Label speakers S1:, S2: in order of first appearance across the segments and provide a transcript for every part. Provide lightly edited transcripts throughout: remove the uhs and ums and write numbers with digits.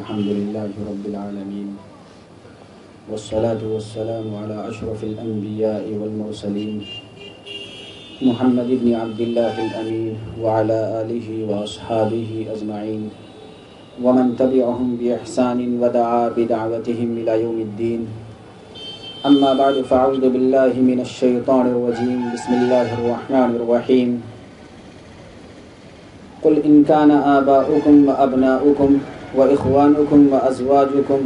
S1: الحمد لله رب العالمين والصلاة والسلام على أشرف الأنبياء والمرسلين محمد بن عبد الله الأمين وعلى آله وأصحابه أجمعين ومن تبعهم بإحسان ودعا بدعوتهم إلى يوم الدين. أما بعد فأعوذ بالله من الشيطان الرجيم. بسم الله الرحمن الرحيم. قل إن كان آباؤكم وأبناؤكم وإخوانكم وأزواجكم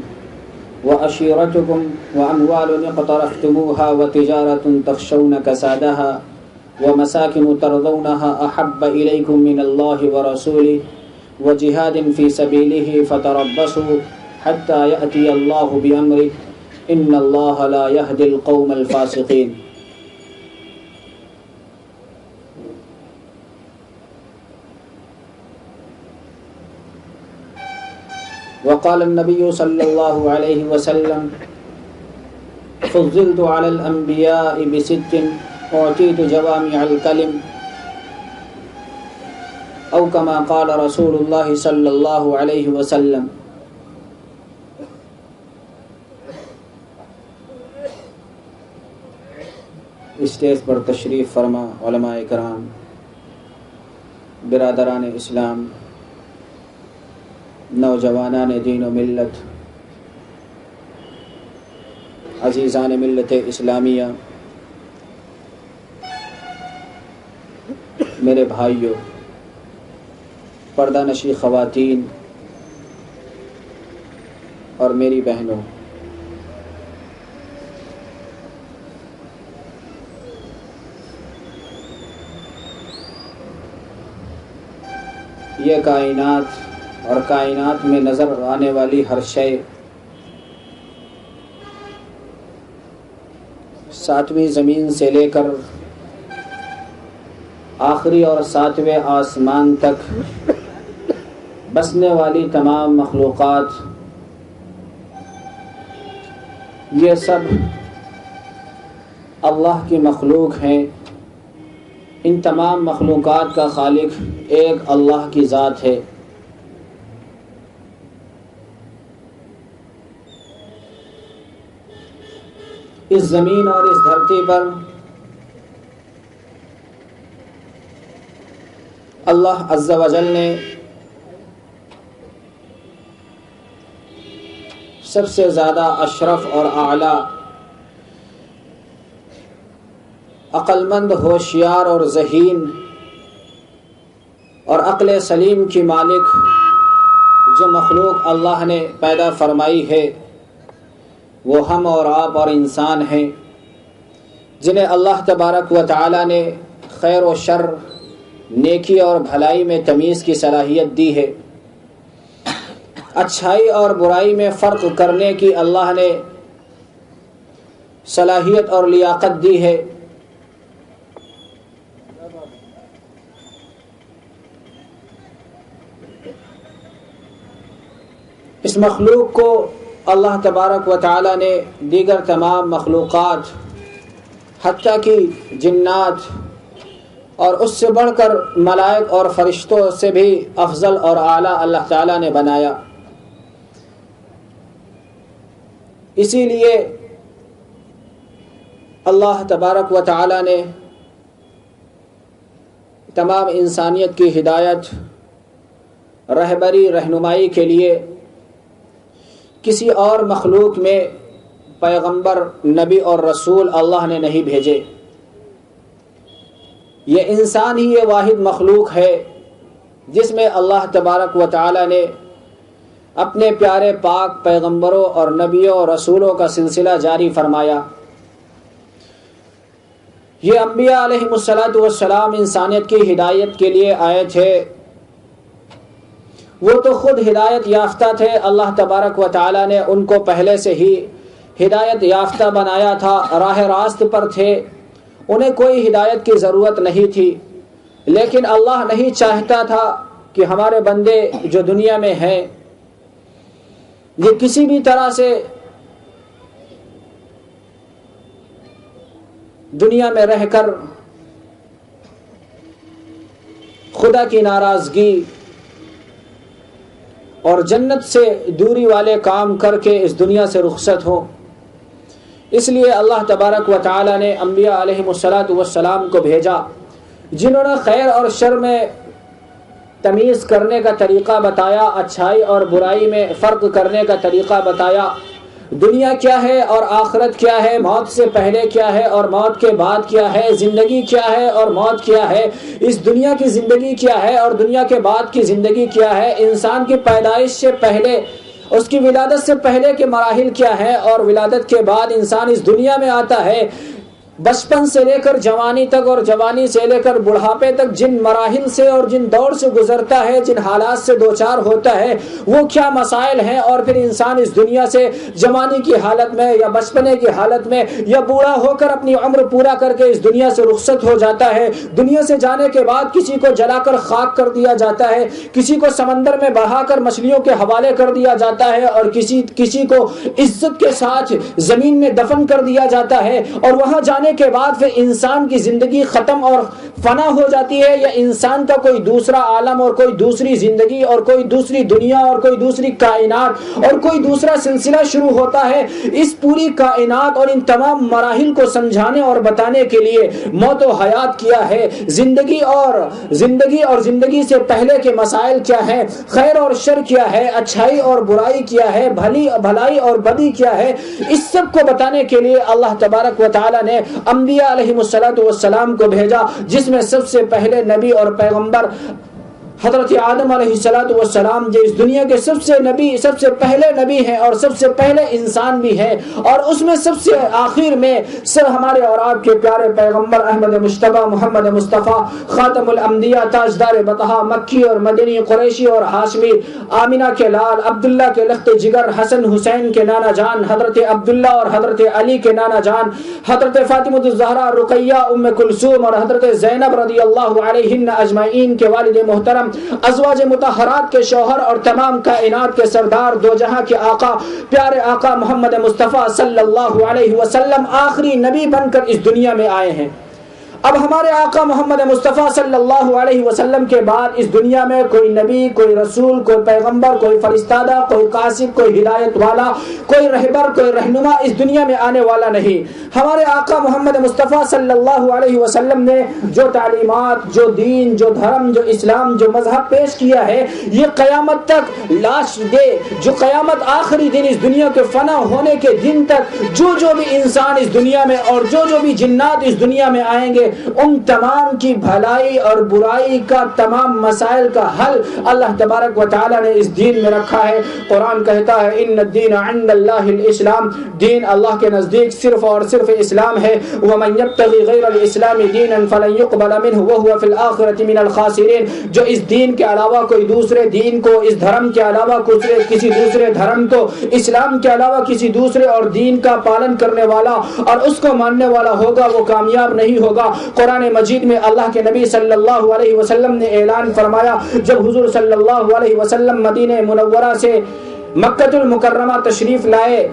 S1: وعشيرتكم وأموال اقترفتموها وتجارة تخشون كسادها ومساكن ترضونها أحب إليكم من الله ورسوله وجهاد في سبيله فتربصوا حتى يأتي الله بأمره إن الله لا يهدي القوم الفاسقين. وقال النبي صلى الله عليه وسلم فضلت على الأنبياء بست أعطيت جوامع الكلم أو كما قال رسول الله صلى الله عليه وسلم. اسٹیج پر تشریف فرما علماء کرام، برادران اسلام، نوجوانان دین و ملت، عزیزان ملت اسلامیہ، میرے بھائیوں، پردہ نشی خواتین اور میری بہنوں، یہ کائنات اور کائنات میں نظر آنے والی ہر شے ساتویں زمین سے لے کر آخری اور ساتویں آسمان تک بسنے والی تمام مخلوقات، یہ سب اللہ کی مخلوق ہیں. ان تمام مخلوقات کا خالق ایک اللہ کی ذات ہے. اس زمین اور اس دھرتی پر اللہ عز و جل نے سب سے زیادہ اشرف اور اعلیٰ، عقل مند، ہوشیار اور ذہین اور عقل سلیم کی مالک جو مخلوق اللہ نے پیدا فرمائی ہے وہ ہم اور آپ اور انسان ہیں، جنہیں اللہ تبارک و تعالی نے خیر و شر، نیکی اور بھلائی میں تمیز کی صلاحیت دی ہے. اچھائی اور برائی میں فرق کرنے کی اللہ نے صلاحیت اور لیاقت دی ہے. اس مخلوق کو اللہ تبارک و تعالی نے دیگر تمام مخلوقات حتیٰ کہ جنات اور اس سے بڑھ کر ملائک اور فرشتوں سے بھی افضل اور اعلیٰ اللہ تعالی نے بنایا. اسی لیے اللہ تبارک و تعالی نے تمام انسانیت کی ہدایت، رہبری، رہنمائی کے لیے کسی اور مخلوق میں پیغمبر، نبی اور رسول اللہ نے نہیں بھیجے. یہ انسان ہی یہ واحد مخلوق ہے جس میں اللہ تبارک و تعالی نے اپنے پیارے پاک پیغمبروں اور نبیوں اور رسولوں کا سلسلہ جاری فرمایا. یہ انبیاء علیہم السلام انسانیت کی ہدایت کے لیے آئے تھے. وہ تو خود ہدایت یافتہ تھے، اللہ تبارک و تعالی نے ان کو پہلے سے ہی ہدایت یافتہ بنایا تھا، راہ راست پر تھے، انہیں کوئی ہدایت کی ضرورت نہیں تھی. لیکن اللہ نہیں چاہتا تھا کہ ہمارے بندے جو دنیا میں ہیں یہ کسی بھی طرح سے دنیا میں رہ کر خدا کی ناراضگی اور جنت سے دوری والے کام کر کے اس دنیا سے رخصت ہو۔ اس لیے اللہ تبارک و تعالی نے انبیاء علیہم السلام کو بھیجا، جنہوں نے خیر اور شر میں تمیز کرنے کا طریقہ بتایا، اچھائی اور برائی میں فرق کرنے کا طریقہ بتایا، دنیا کیا ہے اور آخرت کیا ہے، موت سے پہلے کیا ہے اور موت کے بعد کیا ہے، زندگی کیا ہے اور موت کیا ہے، اس دنیا کی زندگی کیا ہے اور دنیا کے بعد کی زندگی کیا ہے، انسان کی پیدائش سے پہلے، اس کی ولادت سے پہلے کے مراحل کیا ہے اور ولادت کے بعد انسان اس دنیا میں آتا ہے، بچپن سے لے کر جوانی تک اور جوانی سے لے کر بڑھاپے تک جن مراحل سے اور جن دور سے گزرتا ہے، جن حالات سے دوچار ہوتا ہے، وہ کیا مسائل ہیں، اور پھر انسان اس دنیا سے جوانی کی حالت میں یا بچپنے کی حالت میں یا بوڑھا ہو کر اپنی عمر پورا کر کے اس دنیا سے رخصت ہو جاتا ہے۔ دنیا سے جانے کے بعد کسی کو جلا کر خاک کر دیا جاتا ہے، کسی کو سمندر میں بہا کر مچھلیوں کے حوالے کر دیا جاتا ہے، اور کسی کو عزت کے ساتھ زمین میں دفن کر دیا جاتا ہے، اور وہاں جانے کے بعد پھر انسان کی زندگی ختم اور فنا ہو جاتی ہے، یا انسان کا کوئی دوسرا عالم اور کوئی دوسری زندگی اور کوئی دوسری دنیا اور کوئی دوسری کائنات اور کوئی دوسرا سلسلہ شروع ہوتا ہے۔ اس پوری کائنات اور ان تمام مراحل کو سمجھانے اور بتانے کے لیے موت و حیات کیا ہے، زندگی اور زندگی سے پہلے کے مسائل کیا ہیں، خیر اور شر کیا ہے، اچھائی اور برائی کیا ہے، بھلائی اور بدی کیا ہے، اس سب کو بتانے کے لیے اللہ تبارک و تعالی نے انبیاء علیہم السلام کو بھیجا، جس میں سب سے پہلے نبی اور پیغمبر حضرت آدم علیہ السلام جو اس دنیا کے سب سے پہلے نبی ہیں اور سب سے پہلے انسان بھی ہیں، اور اس میں سب سے آخر میں ہمارے اور آپ کے پیارے پیغمبر احمد مجتبی محمد مصطفیٰ خاتم الانبیاء تاجدار بطحہ مکی اور مدنی قریشی اور ہاشمی، آمینہ کے لال، عبداللہ کے لخت جگر، حسن حسین کے نانا جان حضرت عبداللہ اور حضرت علی کے نانا جان حضرت فاطمہ الزہرا، رقیہ، ام کلثوم اور حضرت زینب رضی اللہ عنہن اجمعین کے والد محترم، ازواج مطہرات کے شوہر اور تمام کائنات کے سردار، دو جہاں کے آقا، پیارے آقا محمد مصطفیٰ صلی اللہ علیہ وسلم آخری نبی بن کر اس دنیا میں آئے ہیں۔ اب ہمارے آقا محمد مصطفیٰ صلی اللہ علیہ وسلم کے بعد اس دنیا میں کوئی نبی، کوئی رسول، کوئی پیغمبر، کوئی فرستادہ، کوئی قاسد، کوئی ہدایت والا، کوئی رہبر، کوئی رہنما اس دنیا میں آنے والا نہیں۔ ہمارے آقا محمد مصطفیٰ صلی اللہ علیہ وسلم نے جو تعلیمات، جو دین، جو دھرم، جو اسلام، جو مذہب پیش کیا ہے، یہ قیامت تک لاسٹ ڈے، جو قیامت آخری دن اس دنیا کے فنا ہونے کے دن تک جو بھی انسان اس دنیا میں اور جو بھی جنات اس دنیا میں آئیں گے، ان تمام کی بھلائی اور برائی کا تمام مسائل کا حل اللہ تبارک و تعالی نے اس دین میں رکھا ہے۔ قرآن کہتا ہے ان الدین عند اللہ الاسلام، دین اللہ کے نزدیک صرف اور صرف اسلام ہے۔ ومن یبتغی غیر الاسلام دینا فلن یقبل منہ وہو فی الآخرۃ من الخاسرین، جو اس دین کے علاوہ کوئی دوسرے دین کو، اس دھرم کے علاوہ کسی دوسرے دھرم کو، اسلام کے علاوہ کسی دوسرے اور دین کا پالن کرنے والا اور اس کو ماننے والا ہوگا، وہ کامیاب نہیں ہوگا۔ قرآن مجید میں اللہ کے نبی صلی اللہ علیہ وسلم نے اعلان فرمایا، جب حضور صلی اللہ علیہ وسلم مدینہ منورہ سے مکہ المکرمہ تشریف لائے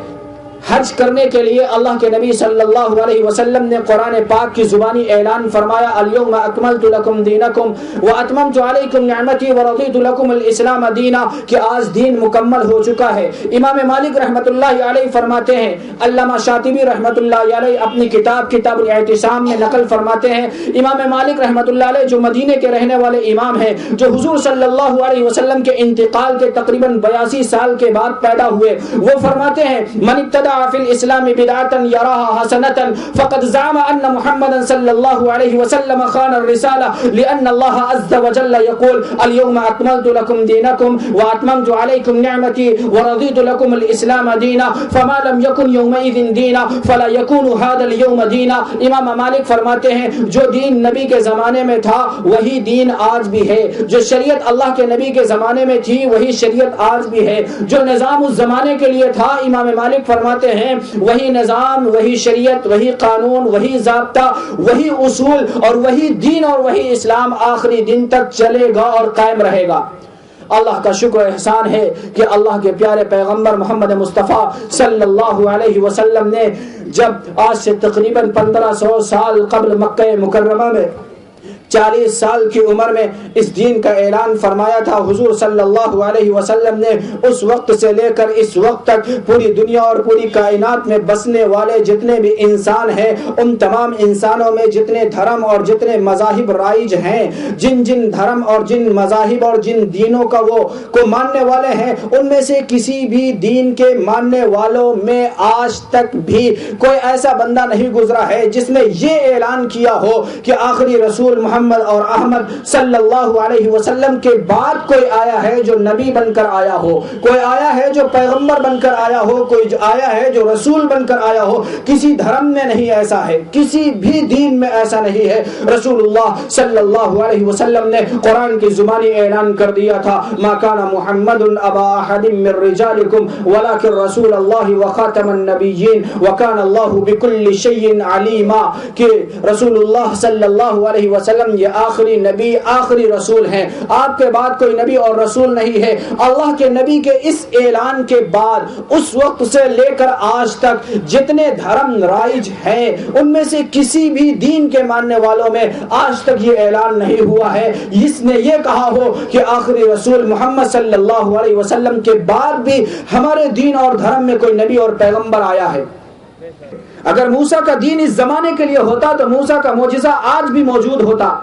S1: حج کرنے کے لیے، اللہ کے نبی صلی اللہ علیہ وسلم نے قرآن پاک کی زبانی اعلان فرمایا، الیوم اکملت لکم دینکم واتممت علیکم نعمتی ورضیت لکم الاسلام دینا، کہ آج دین مکمل ہو چکا ہے۔ امام مالک رحمت اللہ علیہ فرماتے ہیں، علامہ شاطبی رحمت اللہ علیہ اپنی کتاب الاعتصام میں نقل فرماتے ہیں، امام مالک رحمت اللہ علیہ جو مدینے کے رہنے والے امام ہیں، جو حضور صلی اللہ علیہ وسلم کے انتقال کے تقریباً 82 سال کے بعد پیدا ہوئے، وہ فرماتے ہیں، من ابتدع فی الاسلام بدعتا یراها حسنتا فقد زعم ان محمدا صلی اللہ علیہ وسلم خان الرسالہ، لان اللہ عز وجل یقول اليوم اکملت لکم دینکم واتممت علیکم نعمتی ورضیت لکم الاسلام دینا فما لم یکن یومئذ دینا فلا یکون هذا اليوم دینا۔ امام مالک فرماتے ہیں، جو دین نبی کے زمانے میں تھا وہی دین آج بھی ہے، جو شریعت اللہ کے نبی کے زمانے میں تھی وہی شریعت آج بھی ہے، جو نظام اس زمانے کے لیے تھا، امام مالک فرماتے ہیں وہی نظام، وہی شریعت، وہی قانون، وہی ضابطہ، وہی اصول اور وہی دین اور وہی اسلام آخری دن تک چلے گا اور قائم رہے گا۔ اللہ کا شکر و احسان ہے کہ اللہ کے پیارے پیغمبر محمد مصطفیٰ صلی اللہ علیہ وسلم نے جب آج سے تقریباً 1500 سال قبل مکہ مکرمہ میں 40 سال کی عمر میں اس دین کا اعلان فرمایا تھا حضور صلی اللہ علیہ وسلم نے۔ اس وقت سے لے کر اس وقت تک پوری دنیا اور پوری کائنات میں بسنے والے جتنے بھی انسان ہیں، ان تمام انسانوں میں جتنے دھرم اور جتنے مذاہب رائج ہیں، جن جن دھرم اور جن مذاہب اور جن دینوں کا وہ کو ماننے والے ہیں، ان میں سے کسی بھی دین کے ماننے والوں میں آج تک بھی کوئی ایسا بندہ نہیں گزرا ہے جس نے یہ اعلان کیا ہو کہ آخری رسول محمد اور احمد صلی اللہ علیہ وسلم کے بعد کوئی آیا ہے جو نبی بن کر آیا ہو، کوئی آیا ہے جو پیغمبر بن کر آیا ہو، کوئی آیا ہے جو رسول بن کر آیا ہو۔ کسی دھرم میں نہیں ایسا ہے، کسی بھی دین میں ایسا نہیں ہے۔ رسول اللہ صلی اللہ علیہ وسلم نے قرآن کی زبانی اعلان کر دیا تھا، ما کان محمد ابا احد من رجالکم ولکن رسول اللہ وخاتم النبیین وکان اللہ بکل شیء علیما، کہ رسول اللہ صلی اللہ علیہ وسلم یہ آخری نبی آخری رسول ہیں، آپ کے بعد کوئی نبی اور رسول نہیں ہے۔ اللہ کے نبی کے اس اعلان کے بعد اس وقت سے لے کر آج تک جتنے دھرم رائج ہیں ان میں سے کسی بھی دین کے ماننے والوں میں آج تک یہ اعلان نہیں ہوا ہے اس نے یہ کہا ہو کہ آخری رسول محمد صلی اللہ علیہ وسلم کے بعد بھی ہمارے دین اور دھرم میں کوئی نبی اور پیغمبر آیا ہے۔ اگر موسیٰ کا دین اس زمانے کے لیے ہوتا تو موسیٰ کا معجزہ آج بھی موجود ہوتا۔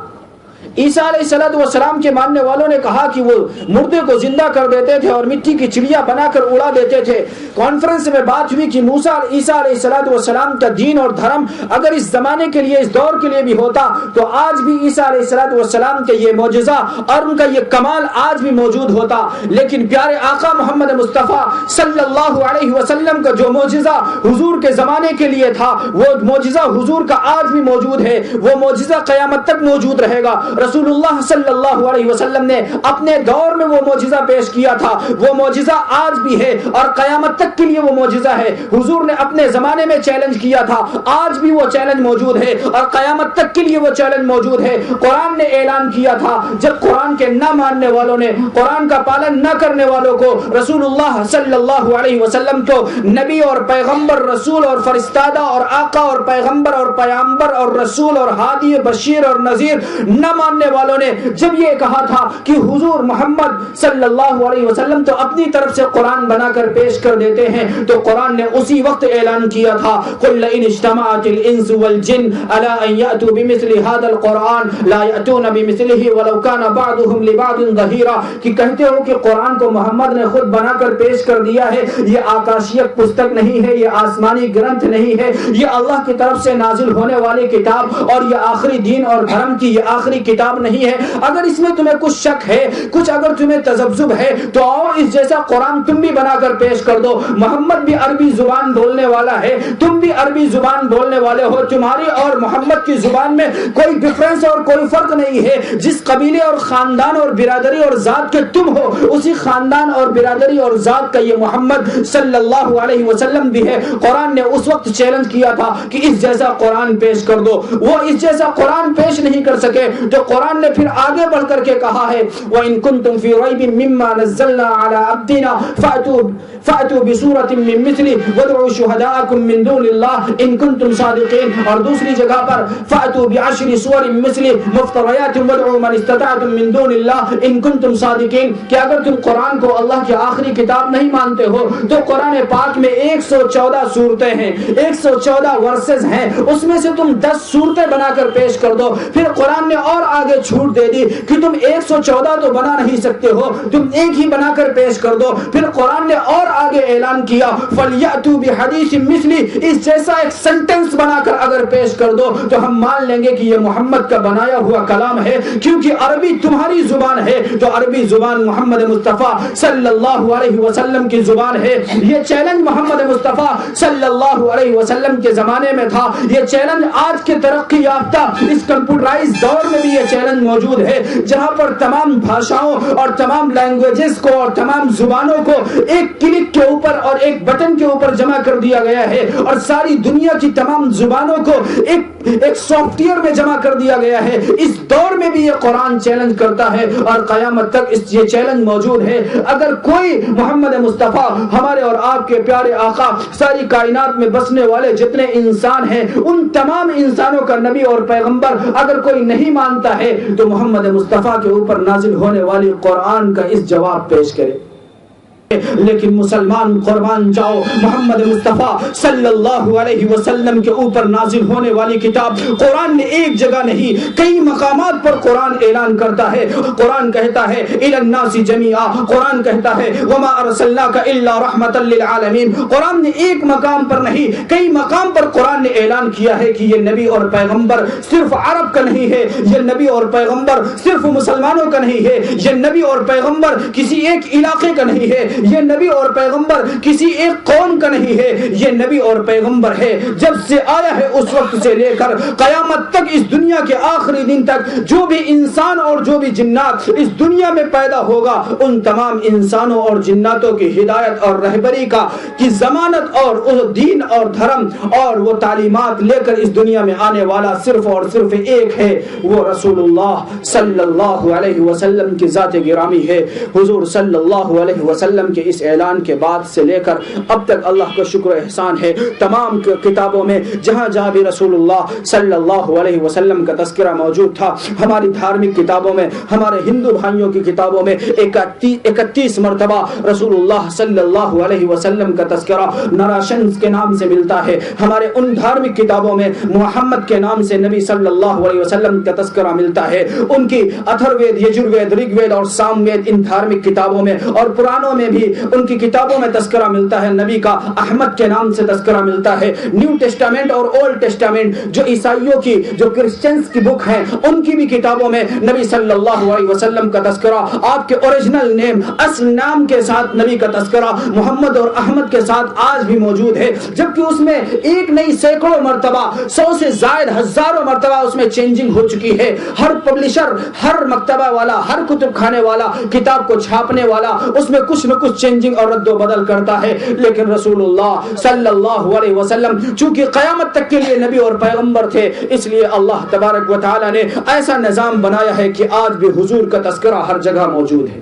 S1: عیسیٰ علیہ السلام کے ماننے والوں نے کہا کہ وہ مردے کو زندہ کر دیتے تھے اور مٹی کی چڑیا بنا کر اڑا دیتے تھے۔ کانفرنس میں بات ہوئی کہ موسیٰ عیسیٰ علیہ السلام کا دین اور دھرم اگر اس زمانے کے لیے اس دور کے لیے بھی ہوتا تو آج بھی عیسیٰ علیہ السلام کے یہ معجزہ اور ان کا یہ کمال آج بھی موجود ہوتا۔ لیکن پیارے آقا محمد مصطفیٰ صلی اللہ علیہ وسلم کا جو معجزہ حضور کے زمانے کے لیے تھا وہ معجزہ حضور کا آج بھی موجود ہے، وہ معجزہ قیامت تک موجود رہے گا۔ رسول اللہ صلی اللہ علیہ وسلم نے اپنے دور میں وہ معجزہ پیش کیا تھا، وہ معجزہ آج بھی ہے اور قیامت تک کے لیے وہ معجزہ ہے۔ حضور نے اپنے زمانے میں چیلنج کیا تھا، آج بھی وہ چیلنج موجود ہے اور قیامت تک کے لیے وہ چیلنج موجود ہے۔ قرآن نے اعلان کیا تھا، جب قرآن کے نہ ماننے والوں نے، قرآن کا پالن نہ کرنے والوں کو رسول اللہ صلی اللہ علیہ وسلم کو نبی اور پیغمبر، رسول اور فرستادہ اور آقا اور پیغمبر اور پیامبر اور رسول اور ہادی بشیر اور نذیر نہ ماننے والوں نے جب یہ کہا تھا کہ حضور محمد صلی اللہ علیہ وسلم تو اپنی طرف سے قرآن بنا کر پیش کر دیتے ہیں، تو قرآن نے اسی وقت اعلان کیا تھا، قل لئن اجتمعت الانس والجن على ان يأتوا بمثل هذا القرآن لا يأتون بمثله ولو كان بعضهم لبعض ظهيرا، کہ کہتے ہو کہ قرآن کو محمد نے خود بنا کر پیش کر دیا ہے، یہ آکاشیک پستک نہیں ہے، یہ آسمانی گرنتھ نہیں ہے، یہ اللہ کی طرف سے نازل ہونے والی کتاب اور یہ آخری دین اور دھرم کی یہ آخری کتاب نہیں ہے۔ اگر اس میں تمہیں کچھ شک ہے، کچھ اگر تمہیں تذبذب ہے تو آؤ اس جیسا قرآن تم بھی بنا کر پیش کر دو۔ محمد بھی عربی زبان بولنے والا ہے، تم بھی عربی زبان بولنے والے ہو، تمہاری اور محمد کی زبان میں کوئی ڈفرنس اور کوئی فرق نہیں ہے۔ جس قبیلے اور خاندان اور برادری اور ذات کے تم ہو، اسی خاندان اور برادری اور ذات کا یہ محمد صلی اللہ علیہ وسلم بھی ہے۔ قرآن نے اس وقت چیلنج کیا تھا کہ اس جیسا قرآن پیش کر دو، وہ اس جیسا قرآن پیش نہیں کر سکے، تو قرآن نے پھر آگے بڑھ کر کے کہا ہے وَإِن كُنتُمْ فِي رَيْبٍ مِّمَّا نَزَّلْنَا عَلَىٰ عَبْدِنَا فَأْتُوا بِسُورَةٍ مِّن مِّثْلِهِ وَادْعُوا شُهَدَاءَكُم مِّن دُونِ اللَّهِ إِن كُنتُمْ صَادِقِينَ، اور دوسری جگہ پر فَأْتُوا بِعَشْرِ سُوَرٍ مِّثْلِهِ مُفْتَرَيَاتٍ وَادْعُوا مَنِ استطعتم مِّن دُونِ اللَّهِ إِن كُنتُمْ صَادِقِينَ، کہ اگر تم قرآن کو اللہ کی آخری کتاب نہیں مانتے ہو تو قرآن پاک میں 114 صورتیں ہیں، 114 ورسز ہیں، اس میں سے تم 10 صورتیں بنا کر پیش کر دو۔ پھر قرآن نے اور آگے چھوٹ دے دی کہ تم 114 تو بنا نہیں سکتے ہو، تم ایک ہی بنا کر پیش کر دو۔ پھر قرآن نے اور آگے اعلان کیا فَلْيَأْتُوا بِحَدِيثٍ مِّثْلِهِ، اس جیسا ایک سنٹنس بنا کر اگر پیش کر دو تو ہم مان لیں گے کہ یہ محمد کا بنایا ہوا کلام ہے، کیونکہ عربی تمہاری زبان ہے تو عربی زبان محمد مصطفیٰ صلی اللہ علیہ وسلم کی زبان ہے۔ یہ چیلنج محمد مصطفیٰ صلی اللہ علیہ وسلم کے زمانے میں تھا، یہ چیلنج آج کے ترقی یافتہ اس کمپیوٹرائز دور میں بھی یہ چیلنج موجود ہے، جہاں پر تمام بھاشاؤں اور تمام لینگویجز کو اور تمام زبانوں کو ایک کلک کے اوپر اور ایک بٹن کے اوپر جمع کر دیا گیا ہے، اور ساری دنیا کی تمام زبانوں کو ایک سافٹ ویئر میں جمع کر دیا گیا ہے۔ اس دور میں بھی یہ قرآن چیلنج کرتا ہے اور قیامت تک یہ چیلنج موجود ہے۔ اگر کوئی محمد مصطفیٰ ہمارے اور آپ کے پیارے آقا ساری کائنات میں بسنے والے جتنے انسان ہیں ان تمام انسانوں کا نبی اور پیغمبر اگر کوئی نہیں مانتا ہے تو محمد مصطفیٰ کے اوپر نازل ہونے والی قرآن کا اس جواب پیش کرے، لیکن مسلمان قربان جاؤ محمد مصطفیٰ صلی اللہ علیہ وسلم کے اوپر نازل ہونے والی کتاب قرآن نے ایک جگہ نہیں کئی مقامات پر قرآن اعلان کرتا ہے۔ قرآن کہتا ہے الی الناس جمیعا، قرآن کہتا ہے وما ارسلناک الا رحمتا للعالمین۔ قرآن نے ایک مقام پر نہیں کئی مقام پر قرآن نے اعلان کیا ہے کہ یہ نبی اور پیغمبر صرف عرب کا نہیں ہے، یہ نبی اور پیغمبر صرف مسلمانوں کا نہیں ہے، یہ نبی اور پیغمبر کسی ایک علاقے کا نہیں ہے، یہ نبی اور پیغمبر کسی ایک قوم کا نہیں ہے، یہ نبی اور پیغمبر ہے جب سے آیا ہے اس وقت سے لے کر قیامت تک، اس دنیا کے آخری دن تک جو بھی انسان اور جو بھی جنات اس دنیا میں پیدا ہوگا ان تمام انسانوں اور جناتوں کی ہدایت اور رہبری کی ضمانت اور دین اور دھرم اور وہ تعلیمات لے کر اس دنیا میں آنے والا صرف اور صرف ایک ہے، وہ رسول اللہ صلی اللہ علیہ وسلم کی ذات گرامی ہے۔ حضور صلی اللہ علیہ وسلم کے اس اعلان کے بعد سے لے کر اب تک اللہ کا شکر و احسان ہے، تمام کتابوں میں جہاں جہاں بھی رسول اللہ صلی اللہ علیہ وسلم کا تذکرہ موجود تھا، ہماری دھارمک کتابوں میں، ہمارے ہندو بھائیوں کی کتابوں میں 31 مرتبہ رسول اللہ صلی اللہ علیہ وسلم کا تذکرہ نراشنس کے نام سے ملتا ہے، ہمارے ان دھارمک کتابوں میں محمد کے نام سے نبی صلی اللہ علیہ وسلم کا تذکرہ ملتا ہے، ان کی اتھروید، یجروید، رگ وید اور سام وید ان دھارمک کتابوں میں اور پرانوں میں بھی ان کی کتابوں میں تذکرہ ملتا ہے، نبی کا احمد کے نام سے تذکرہ ملتا ہے۔ نیو ٹیسٹامنٹ اور اولڈ ٹیسٹامنٹ جو عیسائیوں کی جو کرسچنز کی بک ہیں ان کی بھی کتابوں میں نبی صلی اللہ علیہ وسلم کا تذکرہ، آپ کے اوریجنل نیم اصل نام کے ساتھ نبی کا تذکرہ محمد اور احمد کے ساتھ آج بھی موجود ہے، جبکہ اس میں ایک نہیں سینکڑوں مرتبہ 100 سے زائد ہزاروں مرتبہ اس میں چینجنگ ہو چکی ہے۔ ہر پبلشر، ہر مکتبہ والا، ہر کتب خانے والا، کتاب کو چھاپنے والا اس میں کچھ نہ کچھ چینجنگ اور رد و بدل کرتا ہے، لیکن رسول اللہ صلی اللہ علیہ وسلم چونکہ قیامت تک کے لیے نبی اور پیغمبر تھے، اس لیے اللہ تبارک و تعالی نے ایسا نظام بنایا ہے کہ آج بھی حضور کا تذکرہ ہر جگہ موجود ہے۔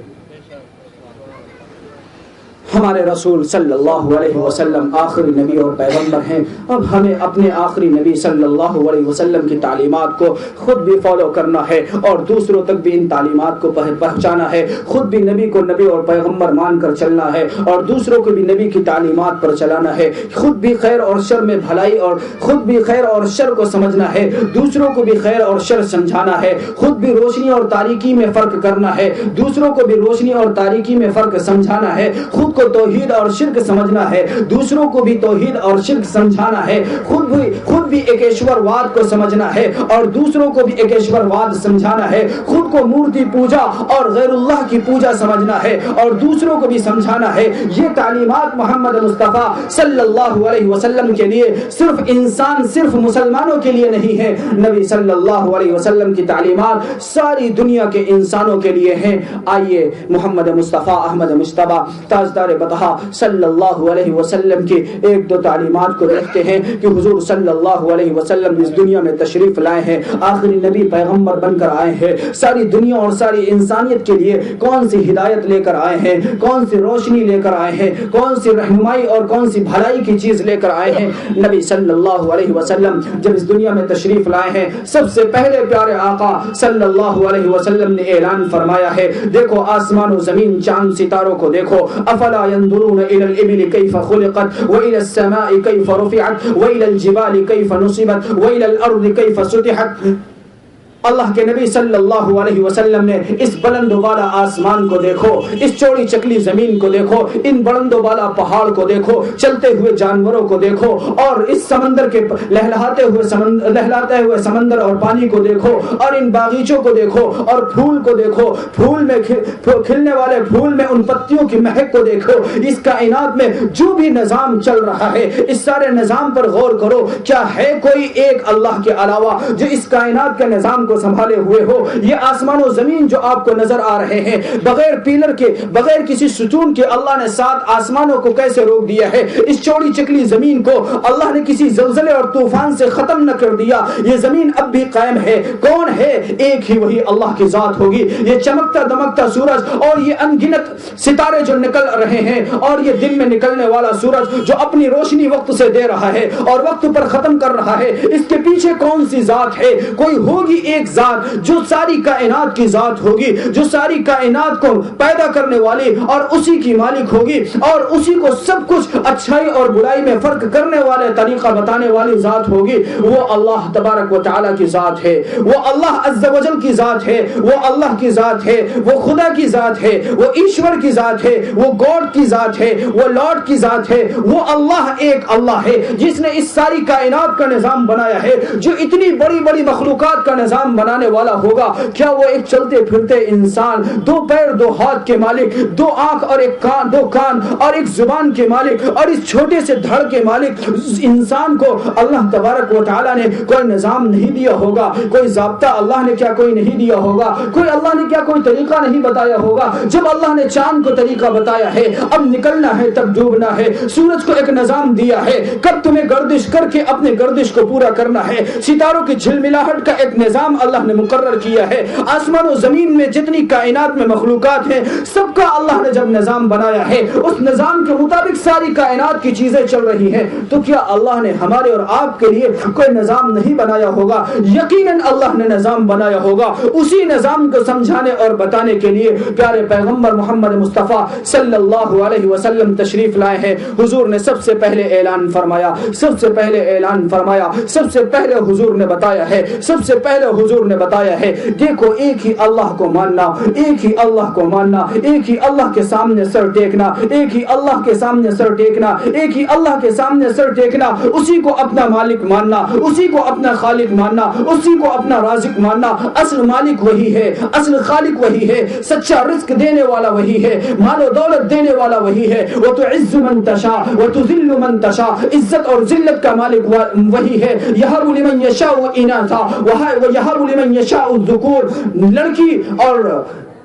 S1: ہمارے رسول صلی اللہ علیہ وسلم آخری نبی اور پیغمبر ہیں، اب ہمیں اپنے آخری نبی صلی اللہ علیہ وسلم کی تعلیمات کو خود بھی فالو کرنا ہے اور دوسروں تک بھی ان تعلیمات کو پہنچانا ہے، خود بھی نبی کو نبی اور پیغمبر مان کر چلنا ہے اور دوسروں کو بھی نبی کی تعلیمات پر چلانا ہے، خود بھی خیر اور شر میں بھلائی اور خود بھی خیر اور شر کو سمجھنا ہے، دوسروں کو بھی خیر اور شر سمجھانا ہے، خود بھی روشنی اور تاریکی میں فرق کرنا ہے، دوسروں کو بھی روشنی اور تاریکی میں فرق سمجھانا ہے، خود کو توحید اور شرک سمجھنا ہے، دوسروں کو بھی توحید اور شرک سمجھانا ہے، خود بھی ایکیشور واد کو سمجھنا ہے اور دوسروں کو بھی ایکیشور واد سمجھانا ہے، خود کو مورتی پوجا اور غیر اللہ کی پوجا سمجھنا ہے اور دوسروں کو بھی سمجھانا ہے۔ یہ تعلیمات محمد مصطفیٰ صلی اللہ علیہ وسلم کے لیے صرف مسلمانوں کے لیے نہیں ہے، نبی صلی اللہ علیہ وسلم کی تعلیمات ساری دنیا کے انسانوں کے لیے ہیں۔ آئیے محمد مصطفیٰ احمد مجتبی تاجدار بطحا صلی اللہ علیہ وسلم کی ایک دو تعلیمات کو دیکھتے ہیں کہ حضور صلی اللہ علیہ وسلم اس دنیا میں تشریف لائے ہیں، آخری نبی پیغمبر بن کر آئے ہیں، ساری دنیا اور ساری انسانیت کے لیے کون سی ہدایت لے کر آئے ہیں، کون سی روشنی لے کر آئے ہیں، کون سی رہنمائی اور کون سی بھلائی کی چیز لے کر آئے ہیں۔ نبی صلی اللہ علیہ وسلم جب اس دنیا میں تشریف لائے ہیں، سب سے پہلے پیارے آقا صلی اللہ علیہ وسلم نے اعلان فرمایا ہے، دیکھو آسمان و زمین، چاند ستاروں کو دیکھو، افلا ينظرون الى الابل كيف خلقت والى السماء كيف رفعت والى الجبال كيف نصبت والى الارض كيف سطحت۔ اللہ کے نبی صلی اللہ علیہ وسلم نے اس بلند و بالا آسمان کو دیکھو، اس چوڑی چکلی زمین کو دیکھو، ان بلند و بالا پہاڑ کو دیکھو، چلتے ہوئے جانوروں کو دیکھو اور اس سمندر کے لہلاتے ہوئے سمندر اور پانی کو دیکھو اور ان باغیچوں کو دیکھو اور پھول کو دیکھو، پھول میں کھلنے والے پھول میں ان پتیوں کی مہک کو دیکھو، اس کائنات میں جو بھی نظام چل رہا ہے اس سارے نظام پر غور کرو، کیا ہے کوئی ایک اللہ کے علاوہ جو اس کائنات کے نظام کو سنبھالے ہوئے ہو؟ یہ آسمان و زمین جو آپ کو نظر آ رہے ہیں، بغیر پیلر کے، بغیر کسی ستون کے اللہ نے 7 آسمانوں کو کیسے روک دیا ہے؟ اس چوڑی چکلی زمین کو اللہ نے کسی زلزلے اور طوفان سے ختم نہ کر دیا، یہ زمین اب بھی قائم ہے۔ کون ہے؟ ایک ہی وہی اللہ کی ذات ہوگی۔ یہ چمکتا دمکتا سورج اور یہ انگنت ستارے جو نکل رہے ہیں اور یہ دن میں نکلنے والا سورج جو اپنی روشنی وقت سے دے رہا ہے اور وقت پر ختم کر رہا ہے، اس کے پیچھے کون سی ذات ہے؟ کوئی ہوگی ایک ایک ذات جو ساری کائنات کی ذات ہوگی, جو ساری کائنات کو پیدا کرنے والی اور اسی کی مالک ہوگی اور اسی کو سب کچھ اچھائی اور برائی میں فرق کرنے والے طریقہ بتانے والی ذات ہوگی, وہ اللہ تبارک و تعالی کی ذات ہے, وہ اللہ عز و جل کی ذات ہے, وہ اللہ کی ذات ہے, وہ خدا کی ذات ہے, وہ ایشور کی ذات ہے, وہ گاڈ کی ذات ہے, وہ لارڈ کی ذات ہے. وہ اللہ ایک اللہ ہے جس نے اس ساری کائنات کا نظام بنایا ہے, جو اتنی بڑی بڑی مخلوقات کا نظام بنانے والا ہوگا. کیا وہ ایک چلتے پھرتے انسان, دو پیر دو ہاتھ کے مالک, دو آنکھ اور ایک کان, دو کان اور ایک زبان کے مالک اور اس چھوٹے سے دھڑ کے مالک انسان کو اللہ تبارک و تعالی نے کوئی نظام نہیں دیا ہوگا, کوئی ضابطہ اللہ نے کیا کوئی نہیں دیا ہوگا, کوئی اللہ نے کیا کوئی طریقہ نہیں بتایا ہوگا. جب اللہ نے چاند کو طریقہ بتایا ہے, اب نکلنا ہے تب ڈوبنا ہے, سورج کو ایک نظام دیا ہے, کب تمہیں گردش کر کے اپنے گردش کو پورا کرنا ہے, ستاروں کی جھلملاہٹ کا ایک نظام اللہ نے مقرر کیا ہے, آسمان و زمین میں جتنی کائنات میں مخلوقات ہیں سب کا اللہ نے جب نظام بنایا ہے, اس نظام کے مطابق ساری کائنات کی چیزیں چل رہی ہیں. تو کیا اللہ نے ہمارے اور آپ کے لیے کوئی نظام نہیں بنایا ہوگا؟ یقیناً اللہ نے نظام بنایا ہوگا. اسی نظام کو سمجھانے اور بتانے کے لیے پیارے پیغمبر محمد مصطفیٰ صلی اللہ علیہ وسلم تشریف لائے ہیں. حضور نے سب سے پہلے اعلان فرمایا, سب سے پہلے اعلان فرمایا, سب سے پہلے حضور نے بتایا ہے, سب سے پہلے حضور نے بتایا ہے, دیکھو ایک ہی اللہ کو ماننا, ایک ہی اللہ کو ماننا, ایک ہی اللہ کے سامنے سر ٹیکنا, ایک ہی اللہ کے سامنے سر ٹیکنا, ایک ہی اللہ کے سامنے سر ٹیکنا, اسی کو اپنا مالک ماننا, اسی کو اپنا خالق ماننا, اسی کو اپنا رازق ماننا. اصل مالک وہی ہے, اصل خالق وہی ہے, سچا رزق دینے والا وہی ہے, مال و دولت دینے والا وہی ہے. وَتُعِزُّ مَن تَشَاءُ وَتُذِلُّ مَن تَشَاءُ, عزت اور ذلت کا مالک وہی ہے. يَهَبُ لِمَن يَشَاءُ إِنَاثًا وَيَهَبُ لِمَن يَشَاءُ الذُّكُورَ.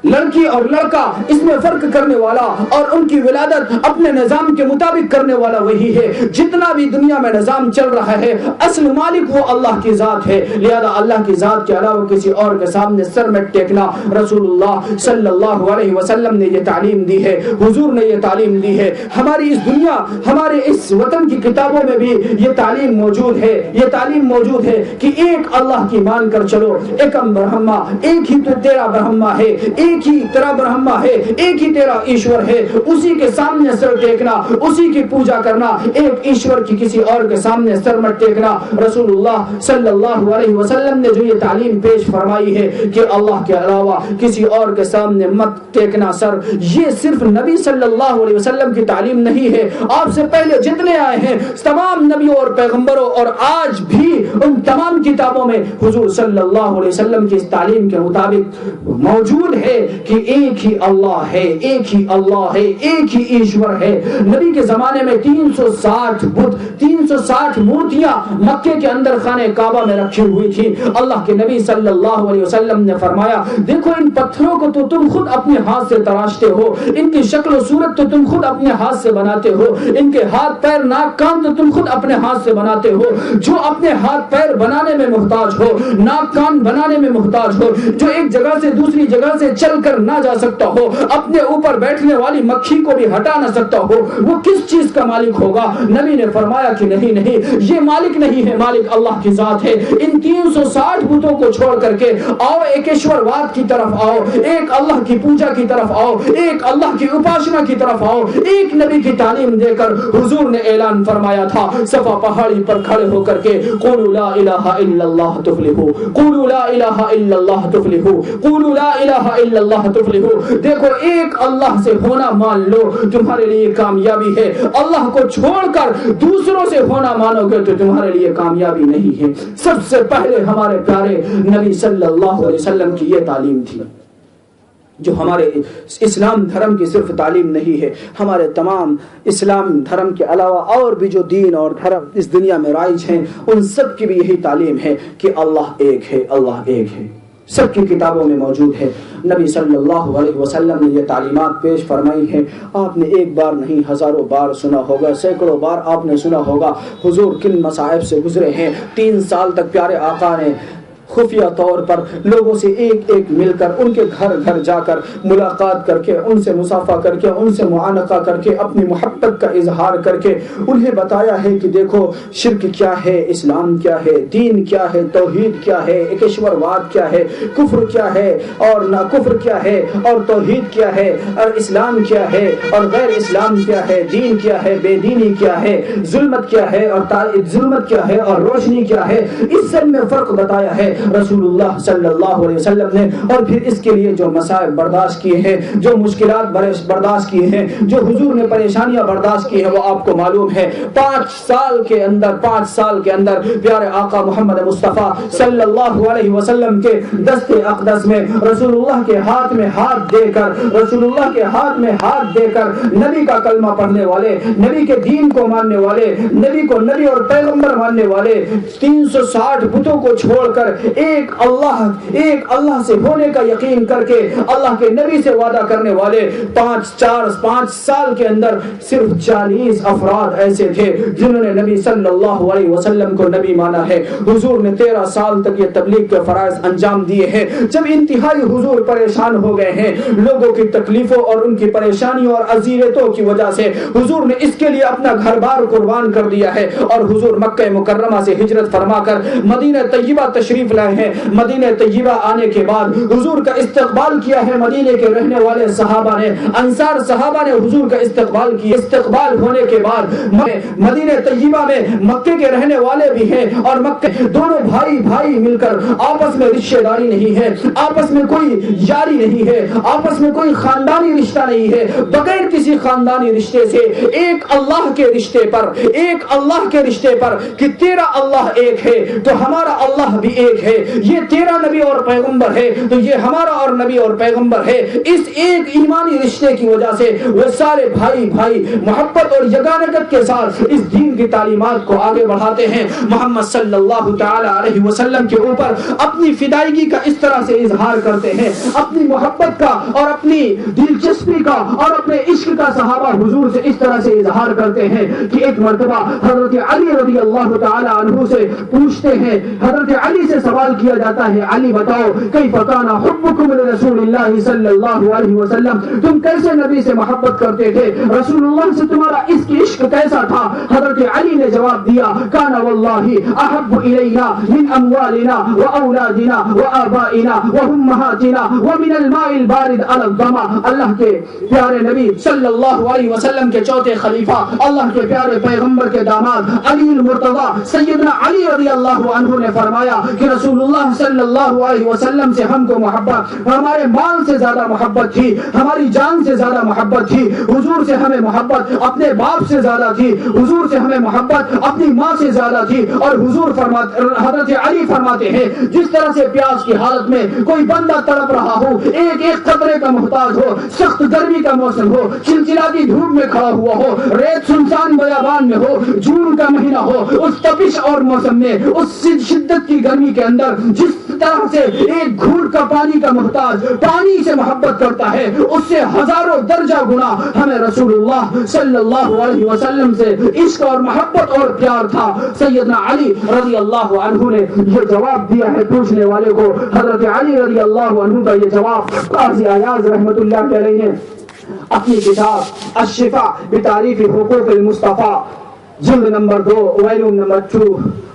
S1: لڑکی اور لڑکا اس میں فرق کرنے والا اور ان کی ولادت اپنے نظام کے مطابق کرنے والا وہی ہے. جتنا بھی دنیا میں نظام چل رہا ہے اصل مالک وہ اللہ کی ذات ہے. لہذا اللہ کی ذات کے علاوہ کسی اور کے سامنے سر میں ٹیکنا, رسول اللہ صلی اللہ علیہ وسلم نے یہ تعلیم دی ہے, حضور نے یہ تعلیم دی ہے. ہماری اس دنیا, ہمارے اس وطن کی کتابوں میں بھی یہ تعلیم موجود ہے, یہ تعلیم موجود ہے کہ ایک اللہ کی مان کر چلو, ایکم برہما, ایک ہی تو تیرا برہما ہے, ایک ہی تیرا برہما ہے, ایک ہی تیرا ایشور ہے, اسی کے سامنے سر ٹیکنا, اسی کی پوجا کرنا, ایک ایشور کی کسی اور کے سامنے سر مت ٹیکنا. رسول اللہ صلی اللہ علیہ وسلم نے جو یہ تعلیم پیش فرمائی ہے کہ اللہ کے علاوہ کسی اور کے سامنے مت ٹیکنا سر, یہ صرف نبی صلی اللہ علیہ وسلم کی تعلیم نہیں ہے. آپ سے پہلے جتنے آئے ہیں تمام نبیوں اور پیغمبروں اور آج بھی ان تمام کتابوں میں حضور صلی اللہ علیہ وسلم کی اس تعلیم کے مطابق موجود ہے کہ ایک ہی اللہ ہے, ایک ہی اللہ ہے, ایک ہی ایشور ہے. نبی کے زمانے میں 360 بت, 360 مورتیاں مکے کے اندر خانہ کعبہ میں رکھی ہوئی تھی. اللہ کے نبی صلی اللہ علیہ وسلم نے فرمایا, دیکھو ان پتھروں کو تو تم خود اپنے ہاتھ سے تراشتے ہو, ان کی شکل و صورت تو تم خود اپنے ہاتھ سے بناتے ہو, ان کے ہاتھ پیر ناک کان تو تم خود اپنے ہاتھ سے بناتے ہو. جو اپنے ہاتھ پیر بنانے میں محتاج ہو, ناک کان بنانے میں محتاج ہو, جو ایک جگہ سے دوسری جگہ سے چل کر نہ جا سکتا ہو, اپنے اوپر بیٹھنے والی مکھی کو بھی ہٹا نہ سکتا ہو, وہ کس چیز کا مالک ہوگا؟ نبی نے فرمایا کہ نہیں نہیں, یہ مالک نہیں ہے, مالک اللہ کی ذات ہے. ان 360 بتوں کو چھوڑ کر کے آؤ, ایک ایشور واد کی طرف آؤ, ایک اللہ کی پوجا کی طرف آؤ, ایک اللہ کی اپاشنا کی طرف آؤ. ایک نبی کی تعلیم دے کر حضور نے اعلان فرمایا تھا صفا پہاڑی پر کھڑے ہو کر کے, قولوا لا الہ الا اللہ تفلحوا, قولوا لا الہ الا اللہ تفلحوا, قولوا لا الہ الا اللہ تفلحوا. دیکھو ایک اللہ سے ہونا مان لو, تمہارے لیے کامیابی ہے. اللہ کو چھوڑ کر دوسروں سے ہونا مانو گے تو تمہارے لیے کامیابی نہیں ہے. سب سے پہلے ہمارے پیارے نبی صلی اللہ علیہ وسلم کی یہ تعلیم تھی, جو ہمارے اسلام دھرم کی صرف تعلیم نہیں ہے, ہمارے تمام اسلام دھرم کے علاوہ اور بھی جو دین اور دھرم اس دنیا میں رائج ہیں ان سب کی بھی یہی تعلیم ہے کہ اللہ ایک ہے, اللہ ایک ہے. سب کی کتابوں میں موجود ہے. نبی صلی اللہ علیہ وسلم نے یہ تعلیمات پیش فرمائی ہیں. آپ نے ایک بار نہیں ہزاروں بار سنا ہوگا, سینکڑوں بار آپ نے سنا ہوگا. حضور کن مصائب سے گزرے ہیں, 3 سال تک پیارے آقا نے خفیہ طور پر لوگوں سے ایک ایک مل کر ان کے گھر گھر جا کر ملاقات کر کے ان سے مصافحہ کر کے ان سے معانقہ کر کے اپنی محبت کا اظہار کر کے انہیں بتایا ہے کہ دیکھو شرک کیا ہے، اسلام کیا ہے، دین کیا ہے، توحید کیا ہے، ایکشور واد کیا ہے، کفر کیا ہے اور نہ کفر کیا ہے، اور توحید کیا ہے اور اسلام کیا ہے اور غیر اسلام کیا ہے، دین کیا ہے، بے دینی کیا ہے، ظلمت کیا ہے اور ظلمت کیا ہے اور روشنی کیا ہے، اس سب میں فرق بتایا ہے رسول اللہ صلی اللہ علیہ وسلم نے۔ اور پھر اس کے لیے جو مصائب برداشت کیے ہیں، جو مشکلات برداشت کیے ہیں، جو حضور نے پریشانیاں برداشت کی ہیں، وہ آپ کو معلوم ہے۔ 5 سال کے اندر پیارے آقا محمد مصطفیٰ صلی اللہ علیہ وسلم کے دست اقدس میں رسول اللہ کے ہاتھ میں ہاتھ دے کر نبی کا کلمہ پڑھنے والے، نبی کے دین کو ماننے والے، نبی کو نبی اور پیغمبر ماننے والے 360 بتوں کو چھوڑ کر ایک اللہ سے ہونے کا یقین کر کے اللہ کے نبی سے وعدہ کرنے والے 5 سال کے اندر صرف 40 افراد ایسے تھے جنہوں نے نبی صلی اللہ علیہ وسلم کو نبی مانا ہے۔ حضور نے 13 سال تک یہ تبلیغ کے فرائض انجام دیے ہیں۔ جب انتہائی حضور پریشان ہو گئے ہیں لوگوں کی تکلیفوں اور ان کی پریشانیوں اور اذیتوں کی وجہ سے، حضور نے اس کے لیے اپنا گھر بار قربان کر دیا ہے اور حضور مکہ مکرمہ سے ہجرت فرما کر مدینہ طیبہ تشریف لائے ہیں۔ مدینہ طیبہ آنے کے بعد حضور کا استقبال کیا ہے مدینے کے رہنے والے صحابہ نے، انصار صحابہ نے حضور کا استقبال کیا۔ استقبال ہونے کے بعد مدینہ طیبہ میں مکے کے رہنے والے بھی ہیں اور مکے دونوں بھائی مل کر آپس میں رشتہ داری نہیں ہے، آپس میں کوئی یاری نہیں ہے، آپس میں کوئی خاندانی رشتہ نہیں ہے، بغیر کسی خاندانی رشتے سے ایک اللہ کے رشتے پر کہ تیرا اللہ ایک ہے تو ہمارا اللہ بھی ایک ہے، یہ تیرا نبی اور پیغمبر ہے تو یہ ہمارا اور نبی اور پیغمبر ہے۔ اس ایک ایمانی رشتے کی وجہ سے وہ سارے بھائی محبت اور یگانگت کے ساتھ اس دین کی تعلیمات کو آگے بڑھاتے ہیں۔ محمد صلی اللہ تعالی علیہ وسلم کے اوپر اپنی فدائیگی کا اس طرح سے اظہار کرتے ہیں، اپنی محبت کا اور اپنی دلچسپی کا اور اپنے عشق کا صحابہ حضور سے اس طرح سے اظہار کرتے ہیں کہ ایک مرتبہ حضرت علی رضی اللہ تعالی عنہ سے پوچھتے ہیں، حضرت علی سے سوال کیا جاتا ہے، علی بتاؤ کیف کان حبکم لرسول اللہ صلی اللہ علیہ وسلم، تم کیسے نبی سے محبت کرتے تھے، رسول اللہ سے تمہارا عشق کیسا تھا؟ حضرت علی نے جواب دیا، کان واللہ احب الینا من اموالنا واولادنا وآبائنا وامہاتنا ومن الماء البارد علی الظما۔ اللہ کے پیارے نبی صلی اللہ علیہ وسلم کے چوتھے خلیفہ، اللہ کے پیارے پیغمبر کے داماد علی المرتضی سیدنا علی رضی اللہ عنہ نے فرمایا کہ رسول اللہ صلی اللہ علیہ وسلم سے ہم کو محبت ہمارے مال سے زیادہ محبت تھی، ہماری جان سے زیادہ محبت تھی، حضور سے ہمیں محبت اپنے باپ سے زیادہ تھی، حضور سے ہمیں محبت اپنی ماں سے زیادہ تھی۔ اور حضور حضرت علی فرماتے ہیں جس طرح سے پیاس کی حالت میں کوئی بندہ تڑپ رہا ہو، ایک قطرے کا محتاج ہو، سخت گرمی کا موسم ہو، چلچلاتی دھوپ میں کھڑا ہوا ہو، ریت سنسان بیابان میں ہو، جون کا مہینہ ہو، اس تپش اور موسم میں اس شدت کی گرمی کے اندر جس طرح سے ایک گھونٹ کا پانی کا محتاج پانی سے محبت کرتا ہے، اس سے ہزاروں درجہ گنا ہمیں رسول اللہ صلی اللہ علیہ وسلم سے عشق اور محبت اور پیار تھا۔ سیدنا علی رضی اللہ عنہ نے یہ جواب دیا ہے پوچھنے والے کو۔ حضرت علی رضی اللہ عنہ کا یہ جواب قاضی ایاز رحمۃ اللہ علیہ نے اپنی کتاب الشفاء بتعریف حقوق المصطفیٰ جلد نمبر 2 والیوم نمبر 2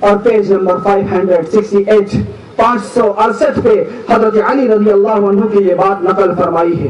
S1: اور پیج نمبر 568 568 پہ حضرت علی رضی اللہ عنہ کی یہ بات نقل فرمائی ہے۔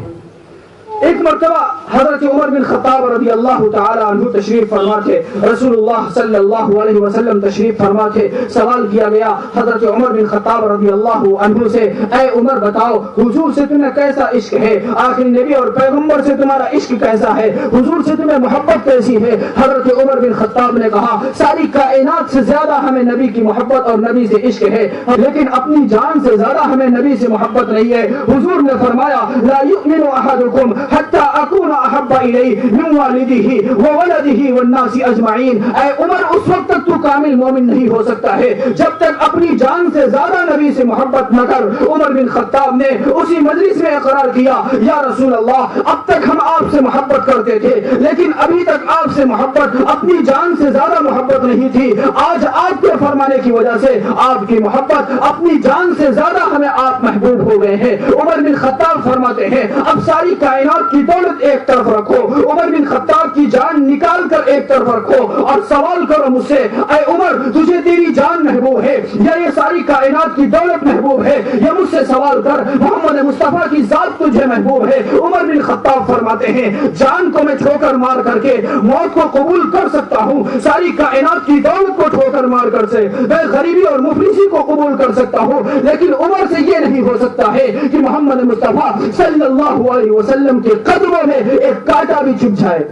S1: ایک مرتبہ حضرت عمر بن خطاب رضی اللہ تعالی عنہ تشریف فرما تھے، رسول اللہ صلی اللہ علیہ وسلم تشریف فرما تھے۔ سوال کیا گیا حضرت عمر بن خطاب رضی اللہ عنہ سے، اے عمر بتاؤ حضور سے تمہیں کیسا عشق ہے، آخر نبی اور پیغمبر سے تمہارا عشق کیسا ہے، حضور سے تمہیں محبت کیسی ہے؟ حضرت عمر بن خطاب نے کہا ساری کائنات سے زیادہ ہمیں نبی کی محبت اور نبی سے عشق ہے، لیکن اپنی جان سے زیادہ ہمیں نبی سے محبت نہیں ہے۔ حضور نے فرمایا لا یؤمن احدکم حتى اكون احب الیہ من والدہ وولدہ والناس اجمعین. اے عمر اس وقت تک تو کامل مومن نہیں ہو سکتا ہے جب تک اپنی جان سے زیادہ نبی سے محبت نہ کر. عمر بن خطاب نے اسی مجلس میں اقرار کیا یا رسول اللہ اب تک ہم آپ سے محبت کرتے تھے لیکن ابھی تک آپ سے محبت اپنی جان سے زیادہ محبت نہیں تھی. آج آپ کے فرمانے کی وجہ سے آپ کی محبت اپنی جان سے زیادہ ہمیں آپ محبوب ہو گئے ہیں. عمر بن خطاب فرماتے ہیں اب ساری کائنات کی دولت ایک طرف رکھو, عمر بن خطاب کی جان نکال کر ایک طرف رکھو اور سوال کرو مجھ سے اے عمر تجھے تیری جان محبوب ہے یا یہ ساری کائنات کی دولت محبوب ہے؟ یا مجھ سے سوال کر محمد مصطفیٰ کی ذات تجھے محبوب ہے؟ عمر بن خطاب فرماتے ہیں جان کو میں ٹھوکر مار کر کے موت کو قبول کر سکتا ہوں, ساری کائنات کی دولت کو ٹھوکر مار کر سے میں غریبی اور مفلسی کو قبول کر سکتا ہوں, لیکن عمر سے یہ نہیں ہو سکتا ہے کہ محمد مصطفیٰ صلی اللہ علیہ وسلم کے قدموں میں ایک کانٹا بھی چھپ جائے.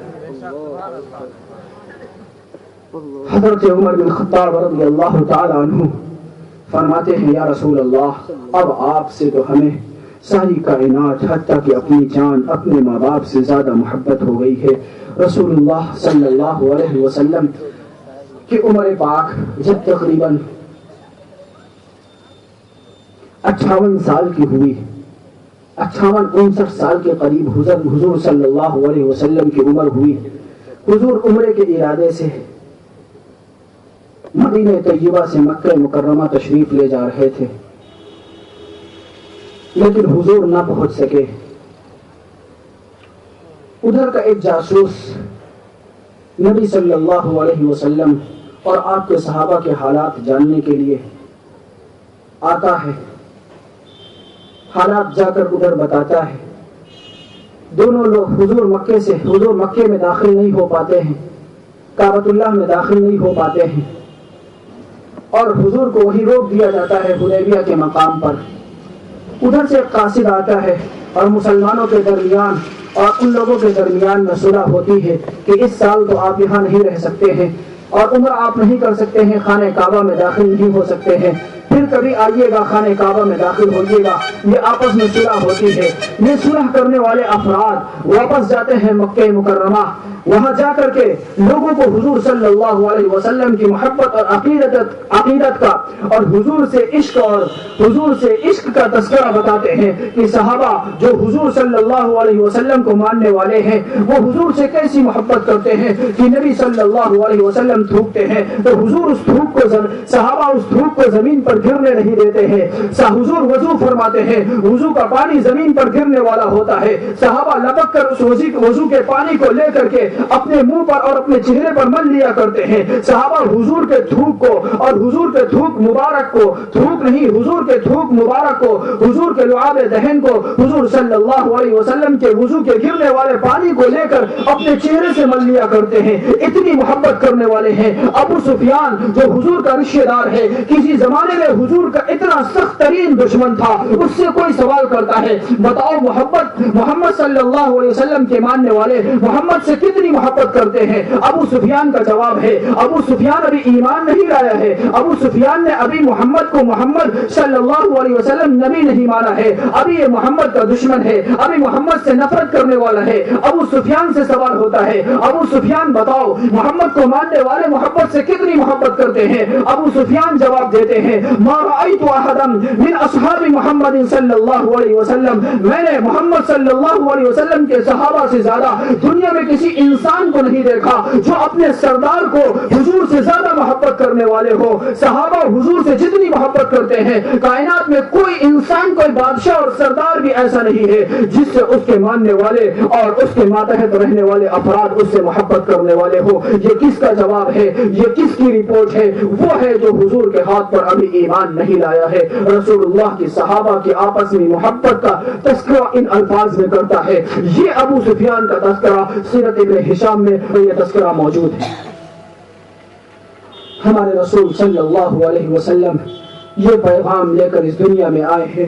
S1: حضرت عمر بن خطاب رضی اللہ تعالی عنہ فرماتے ہیں یا رسول اللہ اب آپ سے تو ہمیں ساری کائنات حتیٰ کہ اپنی جان اپنے ماں باپ سے زیادہ محبت ہو گئی ہے. رسول اللہ صلی اللہ علیہ وسلم کی عمر پاک جب تقریباً 58 سال کی ہوئی, 58-59 سال کے قریب حضور صلی اللہ علیہ وسلم کی عمر ہوئی. حضور عمرے کے ارادے سے مدینہ طیبہ سے مکہ مکرمہ تشریف لے جا رہے تھے لیکن حضور نہ پہنچ سکے. ادھر کا ایک جاسوس نبی صلی اللہ علیہ وسلم اور آپ کے صحابہ کے حالات جاننے کے لیے آتا ہے, حالات جا کر ادھر بتاتا ہے. دونوں لوگ حضور مکے میں داخل نہیں ہو پاتے ہیں, کعبۃ اللہ میں داخل نہیں ہو پاتے ہیں اور حضور کو وہی روک دیا جاتا ہے حدیبیہ کے مقام پر. ادھر سے ایک قاصد آتا ہے اور مسلمانوں کے درمیان اور ان لوگوں کے درمیان میں صلح ہوتی ہے کہ اس سال تو آپ یہاں نہیں رہ سکتے ہیں اور عمرہ آپ نہیں کر سکتے ہیں, خانہ کعبہ میں داخل نہیں ہو سکتے ہیں, پھر کبھی آئیے گا خانہ کعبہ میں داخل ہوئیے گا. یہ آپس میں صلح ہوتی ہے. یہ صلح کرنے والے افراد واپس جاتے ہیں مکہ مکرمہ. وہاں جا کر کے لوگوں کو حضور صلی اللہ علیہ وسلم کی محبت اور عقیدت کا اور حضور سے عشق کا تذکرہ بتاتے ہیں کہ صحابہ جو حضور صلی اللہ علیہ وسلم کو ماننے والے ہیں وہ حضور سے کیسی محبت کرتے ہیں کہ نبی صلی اللہ علیہ وسلم تھوکتے ہیں تو حضور صحابہ اس تھوک کو زمین پر گرنے نہیں دیتے ہیں. حضور وضو فرماتے ہیں, وضو کا پانی زمین پر گرنے والا ہوتا ہے. صحابہ لپک کر اس وضو کے پانی کو لے کر کے اپنے منہ پر اور اپنے چہرے پر مل لیا کرتے ہیں. صحابہ حضور کے تھوک کو اور حضور کے تھوک مبارک کو, تھوک نہیں حضور کے تھوک مبارک کو, حضور کے لعاب دہن کو حضور صلی اللہ علیہ وسلم کے وضو کے گرنے والے پانی کو لے کر اپنے چہرے سے مل لیا کرتے ہیں. اتنی محبت کرنے والے ہیں. ابو سفیان جو حضور کا رشتہ دار ہے, کسی زمانے میں حضور کا اتنا سخت ترین دشمن تھا, اس سے کوئی سوال کرتا ہے بتاؤ محمد صلی اللہ علیہ وسلم کے ماننے والے محمد سے کتنی محبت کرتے ہیں؟ ابو سفیان کا جواب ہے ابو سفیان ابھی ایمان نہیں لایا ہے. ابو سفیان نے ابھی محمد کو محمد صلی اللہ علیہ وسلم نبی نہیں مانا ہے. ابھی یہ محمد کا دشمن ہے, ابھی محمد سے نفرت کرنے والا ہے. ابو سفیان سے سوال ہوتا ہے ابو سفیان بتاؤ محمد کو ماننے والے محمد سے کتنی محبت کرتے ہیں؟ ابو سفیان جواب دیتے ہیں ما رأيت احدا من اصحاب محمد صلی اللہ علیہ وسلم, میں نے محمد صلی اللہ علیہ وسلم کے صحابہ سے زیادہ دنیا میں کسی انسان کو نہیں دیکھا جو اپنے سردار کو حضور سے زیادہ محبت کرنے والے ہو. صحابہ حضور سے جتنی محبت کرتے ہیں کائنات میں کوئی انسان, کوئی بادشاہ اور سردار بھی ایسا نہیں ہے جس سے اس کے ماننے والے اور اس کے ماتحت رہنے والے افراد اس سے محبت کرنے والے ہو. یہ کس کا جواب ہے؟ یہ کس کی رپورٹ ہے؟ وہ ہے جو حضور کے ہاتھ پر ابھی ایمان نہیں لایا ہے. رسول اللہ کی صحابہ کی آپس میں محبت کا تذکرہ ان الفاظ میں کرتا ہے. یہ ابو سفیان کا تذکرہ سیرت ابن ہشام میں یہ تذکرہ موجود ہے. ہمارے رسول صلی اللہ علیہ وسلم یہ پیغام لے کر اس دنیا میں آئے ہیں.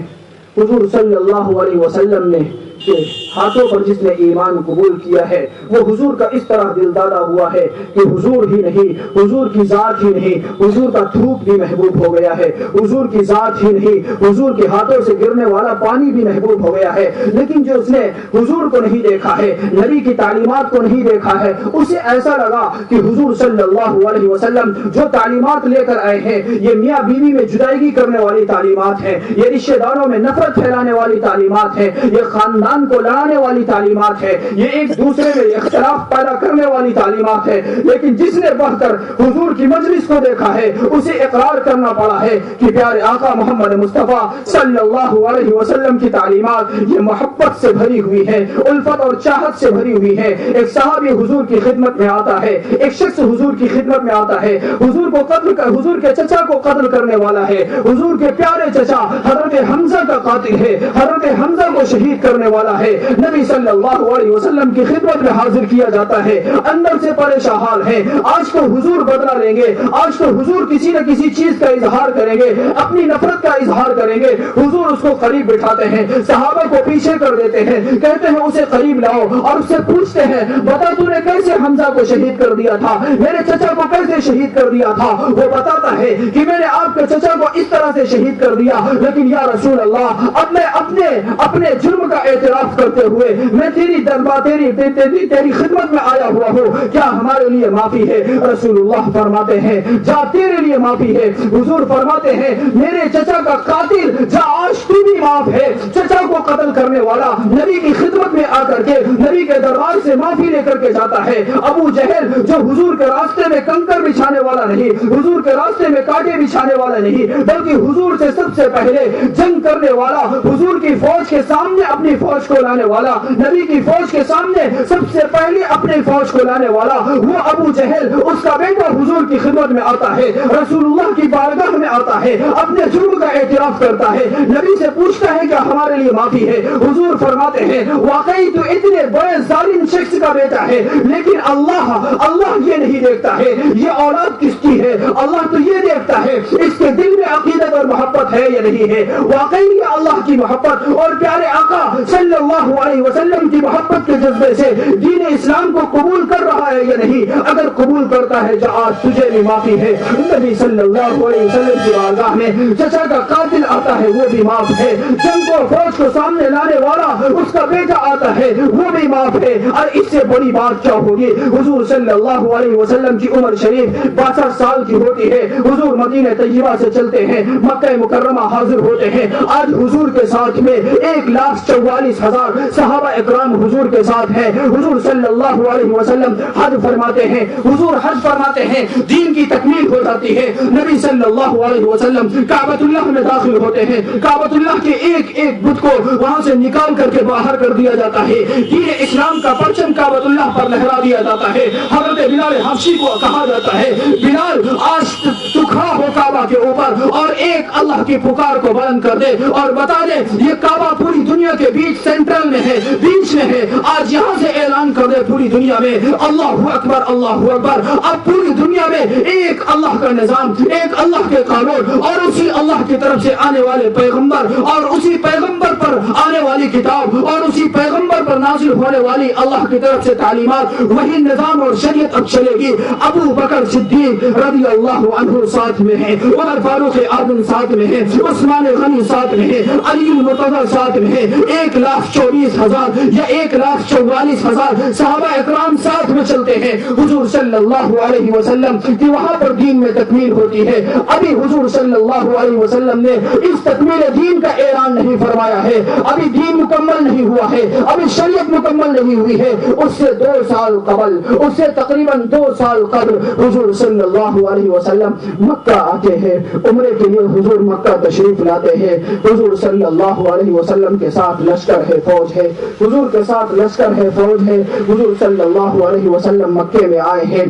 S1: حضور صلی اللہ علیہ وسلم نے
S2: کہ ہاتھوں پر جس نے ایمان قبول کیا ہے وہ حضور کا اس طرح دل دادا ہوا ہے کہ حضور ہی نہیں، حضور کی ذات ہی نہیں، حضور کا تھوک بھی محبوب ہو گیا ہے، حضور کی ذات ہی نہیں، حضور کے ہاتھوں سے گرنے والا پانی بھی محبوب ہو گیا ہے۔ لیکن جو اس نے حضور کو نہیں دیکھا ہے، نبی کی تعلیمات کو نہیں دیکھا ہے، اسے ایسا لگا کہ حضور صلی اللہ علیہ وسلم جو تعلیمات لے کر آئے ہیں یہ میاں بیوی میں جدائیگی کرنے والی تعلیمات ہیں، یہ رشتہ داروں میں نفرت پھیلانے والی تعلیمات ہیں، یہ خاندان کو لڑانے والی تعلیمات ہے، یہ ایک دوسرے میں اختلاف پیدا کرنے والی تعلیمات ہے۔ لیکن جس نے بڑھ کر حضور کی مجلس کو دیکھا ہے اسے اقرار کرنا پڑا ہے کہ پیارے آقا محمد مصطفیٰ صلی اللہ علیہ وسلم کی تعلیمات یہ محبت سے بھری ہوئی ہے، الفت اور چاہت سے بھری ہوئی ہے۔ ایک صحابی حضور کی خدمت میں آتا ہے، ایک شخص حضور کی خدمت میں آتا ہے، حضور کو قتل کر حضور کے چچا کو قتل کرنے والا ہے، حضور کے پیارے چچا حضرت حمزہ کا قاتل ہے، حضرت حمزہ کو شہید کرنے والا ہے۔ نبی صلی اللہ علیہ وسلم کی خدمت میں حاضر کیا جاتا ہے، اندر سے پریشان حال ہے، آج تو حضور بدلہ لیں گے، آج تو حضور کسی نہ کسی چیز کا اظہار کریں گے، اپنی نفرت کا اظہار کریں گے۔ حضور اس کو قریب بٹھاتے ہیں، صحابہ کو پیچھے کر دیتے ہیں، کہتے ہیں اسے قریب لاؤ اور اس سے پوچھتے ہیں بتا تو نے کیسے حمزہ کو شہید کر دیا تھا، میرے چچا کو کیسے شہید کر دیا تھا؟ وہ بتاتا ہے کہ میں نے آپ کے چچا کو اس طرح سے شہید کر دیا، لیکن یا رسول اللہ اب میں اپنے جرم کا اعتراف کرتے ہوئے میں تیری دربار تیری خدمت میں آیا ہوا ہوں، کیا ہمارے لیے معافی ہے؟ رسول اللہ فرماتے ہیں جا تیرے لیے معافی ہے۔ حضور فرماتے ہیں میرے چچا کا قاتل جا آج تو بھی معاف ہے۔ چچا کو قتل کرنے والا نبی کی خدمت میں آ کر کے نبی کے دربار سے معافی لے کر کے جاتا ہے۔ ابو جہل جو حضور کے راستے میں کنکر بچھانے والا نہیں، حضور کے راستے میں کانٹے بچھانے والا نہیں، بلکہ حضور سے سب سے پہلے جنگ کرنے والا، حضور کی فوج کے سامنے اپنی فوج کو لانے والا، نبی کی فوج کے سامنے سب سے پہلے اپنی فوج کو لانے والا وہ ابو جہل، اس کا بیٹا حضور کی خدمت میں آتا ہے، رسول اللہ کی بارگاہ میں آتا ہے، اپنے جرم کا اعتراف کرتا ہے، نبی سے پوچھتا ہے کہ ہمارے لیے معافی ہے۔ حضور فرماتے ہیں واقعی تو اتنے بڑے ظالم شخص کا بیٹا ہے، لیکن اللہ یہ نہیں دیکھتا ہے یہ اولاد کس کی ہے، اللہ تو یہ دیکھتا ہے اس کے دل میں عقیدت اور محبت ہے یا نہیں ہے۔ واقعی یہ اللہ کی محبت اور پیارے آقا صلی اللہ علیہ وسلم کی محبت کے جذبے سے دین اسلام کو قبول کر رہا ہے یا نہیں؟ اگر قبول کرتا ہے جو آج تجھے بھی معافی ہے۔ نبی صلی اللہ علیہ وسلم کی بارگاہ میں چچا کا قاتل آتا ہے وہ بھی معاف ہے، جنگ کو فوج کو سامنے لانے والا اس کا بیٹا آتا ہے وہ بھی معاف ہے۔ اور اس سے بڑی بات کیا ہوگی؟ حضور صلی اللہ علیہ وسلم کی عمر شریف 62 سال کی ہوتی ہے، حضور مدینہ طیبہ سے چلتے ہیں، مکہ مکرمہ حاضر ہوتے ہیں۔ آج حضور کے ساتھ میں 1,44,000 صحابہ اکرام حضور کے ساتھ ہیں۔ حضور صلی اللہ علیہ وسلم حج فرماتے ہیں، حضور حج فرماتے ہیں، دین کی تکمیل ہو جاتی ہے۔ نبی صلی اللہ علیہ وسلم کعبۃ اللہ میں داخل ہوتے ہیں، کعبۃ اللہ کے ایک ایک بت کو وہاں سے نکال کر کے باہر کر دیا جاتا ہے، دین اسلام کا پرچم کعبۃ اللہ پر لہرا دیا جاتا ہے۔ حضرت بلال حبشی کو کہا جاتا ہے بلال آج تو کھڑا ہو کعبہ کے اوپر اور ایک اللہ کی پکار کو بلند کر دے اور بتا دے یہ کعبہ پوری دنیا کے بیچ سینٹرل میں ہے، بیچ میں ہے، آج یہاں سے اعلان کر دے پوری دنیا میں اللہ اکبر اللہ اکبر۔ اب پوری دنیا میں ایک اللہ کا نظام، ایک اللہ کے قانون اور اسی اللہ کی طرف سے آنے والے پیغمبر اور اسی پیغمبر پر آنے والی کتاب اور اسی پیغمبر پر نازل ہونے والی اللہ کی طرف سے تعلیمات، وہی نظام اور شریعت اب چلے گی۔ ابو بکر صدیق رضی اللہ عنہ ساتھ میں ہے، عمر فاروق اعظم ساتھ میں ہے، عثمان غنی ساتھ میں ہے، علی المرتضی ساتھ میں ہے، 1,24,000 یا 1,44,000 صحابہ اکرام ساتھ میں چلتے ہیں۔ حضور صلی اللہ علیہ وسلم کی وہاں پر دین میں تکمیل ہوتی ہے۔ ابھی حضور صلی اللہ علیہ وسلم نے اس تکمیل دین کا اعلان نہیں فرمایا ہے، ابھی دین مکمل نہیں ہوا ہے، ابھی شریعت مکمل نہیں ہوئی ہے۔ اس سے 2 سال قبل، اس سے تقریباً 2 سال قبل حضور صلی اللہ علیہ وسلم مکہ آتے ہیں، عمرے کے لیے حضور مکہ تشریف لاتے ہیں۔ حضور صلی اللہ علیہ وسلم کے ساتھ لشکر ہے، فوج ہے، حضور کے ساتھ لشکر ہے، فوج ہے۔ حضور صلی اللہ علیہ وسلم مکے میں آئے ہیں،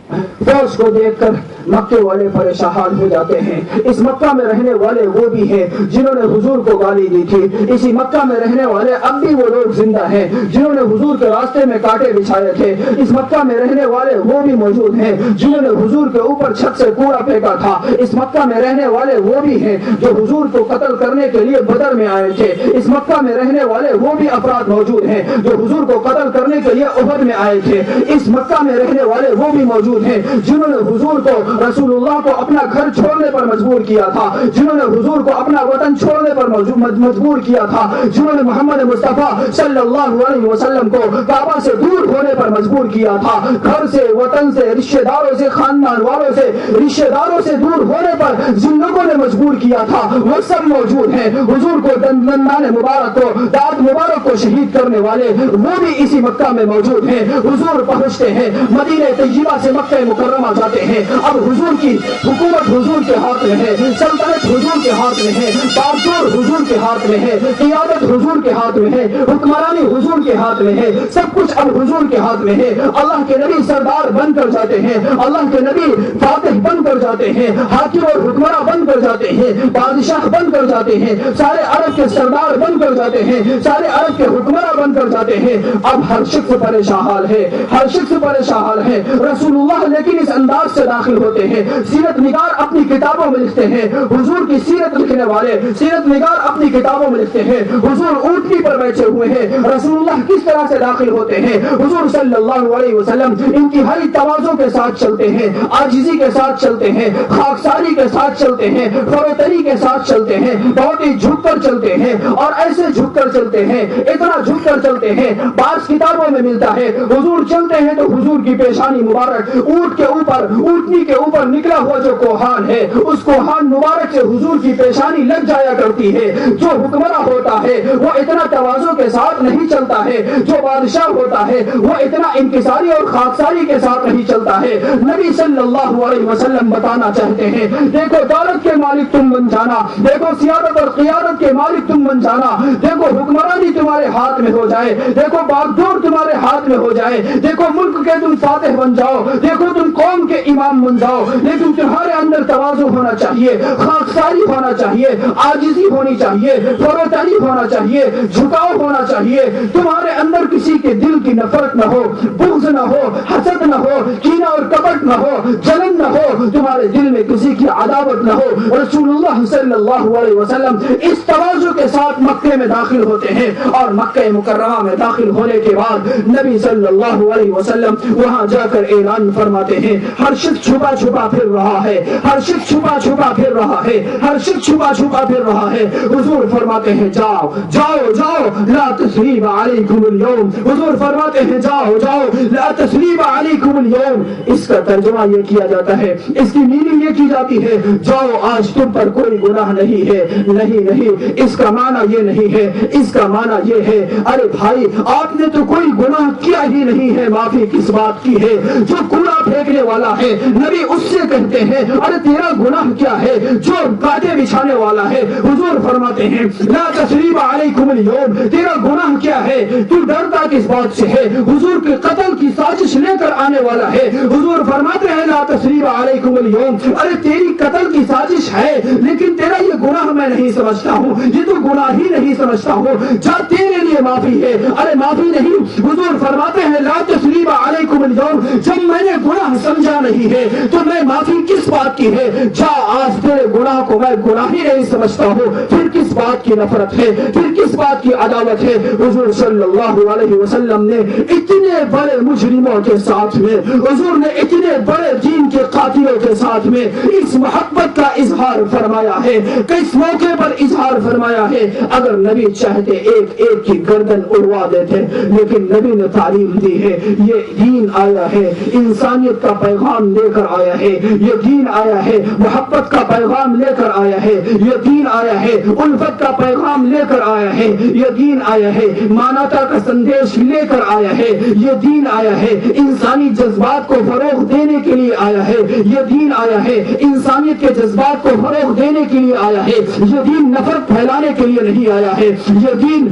S2: فوج کو دیکھ کر مکے والے پریشان ہو جاتے ہیں. اس مکہ میں رہنے والے وہ بھی ہیں جنہوں نے حضور کو گالی دی تھی. اسی مکہ میں رہنے والے اب بھی وہ لوگ زندہ ہیں جنہوں نے حضور کے راستے میں کانٹے بچھائے تھے. اس مکہ میں رہنے والے وہ بھی موجود ہیں جنہوں نے حضور کے اوپر چھت سے کوڑا پھینکا تھا. اس مکہ میں رہنے والے وہ بھی ہیں جو حضور کو قتل کرنے کے لیے بدر میں آئے تھے. اس مکہ میں رہنے والے وہ بھی افراد موجود ہیں جو حضور کو قتل کرنے کے لیے احد میں آئے تھے. اس مکہ میں رہنے والے وہ بھی موجود ہیں جنہوں نے حضور کو رسول اللہ کو اپنا گھر چھوڑنے پر مجبور کیا تھا, جنہوں نے حضور کو اپنا وطن چھوڑنے پر مجبور کیا تھا, جنہوں نے محمد مصطفیٰ صلی اللہ علیہ وسلم کو کعبہ سے دور ہونے پر مجبور کیا تھا. گھر سے, وطن سے, رشتہ داروں سے, خاندان والوں سے, رشتہ داروں سے دور ہونے پر جن لوگوں نے مجبور کیا تھا وہ سب موجود ہیں. حضور کو دندان مبارک کو, دانت مبارک کو شہید کرنے والے وہ بھی اسی مکہ میں موجود ہیں. حضور پہنچتے ہیں مدینہ طیبہ سے مکہ مکرمہ جاتے ہیں. اب حضور کی حکومت حضور کے ہاتھ میں ہے, سلطنت حضور کے ہاتھ میں ہے, بادشاہ حضور کے ہاتھ میں ہے, قیادت حضور کے ہاتھ میں ہے, حکمرانی حضور کے ہاتھ میں ہے, سب کچھ اب حضور کے ہاتھ میں ہے. اللہ کے نبی سردار بن کر جاتے ہیں, اللہ کے نبی فاتح بن کر جاتے ہیں, حاکم اور حکمراں بن کر جاتے ہیں, بادشاہ بن کر جاتے ہیں, سارے عرب کے سردار بن کر جاتے ہیں, سارے عرب کے حکمراں بن کر جاتے ہیں. اب ہر شخص پریشان حال ہے, ہر شخص پریشان حال ہے. رسول اللہ لیکن اس انداز سے داخل ہوتے ہیں. سیرت نگار اپنی کتابوں میں لکھتے ہیں, حضور کی سیرت لکھنے والے سیرت نگار اپنی کتابوں میں لکھتے ہیں حضور اونٹنی پر بیٹھے ہوئے ہیں. رسول اللہ کس طرح سے داخل ہوتے ہیں؟ حضور صلی اللہ علیہ وسلم انتہائی تواضع کے ساتھ چلتے ہیں, عاجزی کے ساتھ چلتے ہیں, خاکساری کے ساتھ چلتے ہیں, فروتنی کے ساتھ چلتے ہیں, بہت ہی جھک کر چلتے ہیں. اور ایسے جھک کر چلتے ہیں, اتنا جھک کر چلتے ہیں, بعض کتابوں میں ملتا ہے حضور چلتے ہیں تو حضور کی پیشانی مبارک اونٹ کے اوپر, اونٹنی کے اوپر نکلا ہوا جو کوہان ہے اس کوہان مبارک سے حضور کی پیشانی لگ جایا کرتی ہے. جو حکمراں ہوتا ہے وہ اتنا تواضع کے ساتھ نہیں چلتا ہے, جو بادشاہ ہوتا ہے وہ اتنا انکساری اور خاکساری کے ساتھ نہیں چلتا ہے. نبی صلی اللہ علیہ وسلم بتانا چاہتے ہیں دیکھو دولت کے مالک تم بن جانا, دیکھو سیادت اور قیادت کے مالک تم بن جانا, دیکھو حکمرانی تمہارے ہاتھ میں ہو جائے, دیکھو باغدور تمہارے ہاتھ میں ہو جائے, دیکھو ملک کے تم فاتح بن جاؤ, دیکھو تم قوم کے امام بن جاؤ, لیکن تمہارے اندر تواضع ہونا چاہیے, خاکساری ہونا چاہیے, عاجزی ہونی چاہیے, فروتنی ہونا چاہیے, جھکاؤ ہونا چاہیے. تمہارے اندر کسی کے دل کی نفرت نہ ہو, بغض نہ ہو, حسد نہ ہو, کینہ اور کپٹ نہ ہو, جلن نہ ہو, تمہارے دل میں کسی کی عداوت نہ ہو. رسول اللہ صلی اللہ علیہ وسلم اس تواضع کے ساتھ مکے میں داخل ہوتے ہیں اور مکہ مکرمہ میں داخل ہونے کے بعد نبی صلی اللہ علیہ وسلم وہاں جا کر اعلان فرماتے ہیں ہر شخص چھپا چھپا پھر رہا ہے, ہر شخص چھپا چھپا پھر رہا ہے, ہر شخص چھپا چھپا پھر رہا ہے. حضور فرماتے ہیں جاؤ جاؤ جاؤ لا تثریب علیکم اليوم, حضور فرماتے ہیں جاؤ جاؤ لا تثریب علیکم اليوم. اس کا ترجمہ یہ کیا جاتا ہے, اس کی میننگ یہ کی جاتی ہے جاؤ آج تم پر کوئی گناہ نہیں ہے. نہیں نہیں, اس کا معنی یہ نہیں ہے, اس کا معنی یہ ہے ارے بھائی آپ نے تو کوئی گناہ کیا ہی نہیں ہے, معافی کس بات کی ہے. جو کوڑا پھینکنے والا ہے نبی اس سے کہتے ہیں ارے تیرا گناہ کیا ہے, جو کانٹے بچھانے والا ہے حضور فرماتے ہیں لا تثریب علیکم اليوم, تیرا گناہ کیا ہے, تو ڈرتا کس بات سے ہے, حضور کے قتل کی سازش لے کر آنے والا ہے. حضور فرماتے ہیں لا تثریب علیکم اليوم, ارے تیری قتل کی سازش ہے لیکن تیرا یہ گناہ میں نہیں سمجھتا ہوں, یہ تو گناہ ہی نہیں سمجھتا ہوں, جا تیرے لیے معافی ہے. ارے معافی نہیں, حضور فرماتے ہیں لا تثریب علیکم اليوم, جب میں نے گناہ سمجھا نہیں ہے تو میں معافی کس بات کی ہے, جا آج تیرے گناہ کو میں گناہ ہی نہیں سمجھتا ہوں, پھر کس بات کی نفرت ہے, پھر کس بات کی عداوت ہے. حضور صلی اللہ علیہ وسلم نے اتنے بڑے مجرموں کے ساتھ میں, حضور نے اتنے بڑے دین کے قاتلوں کے ساتھ میں اس محبت کا اظہار فرمایا ہے, کس موقع پر اظہار فرمایا ہے. اگر نبی چاہتے ایک ایک کی گردن اڑوا دیتے, لیکن نبی نے تعلیم دی ہے یہ دین آیا ہے انسانیت کا پیغام لے کر آیا ہے, یہ دین آیا ہے محبت کا پیغام لے کر آیا ہے, یہ دین آیا ہے الفت کا پیغام لے کر آیا ہے, یہ دین آیا ہے مانوتا کا سندیش لے کر آیا ہے, یہ دین آیا ہے انسانی جذبات کو فروغ دینے کے لیے آیا ہے، یہ دین آیا ہے انسانیت کے جذبات کو فروغ دینے کے لیے آیا ہے، یہ دین نفرت پھیلانے کے لیے نہیں آیا ہے، یہ دین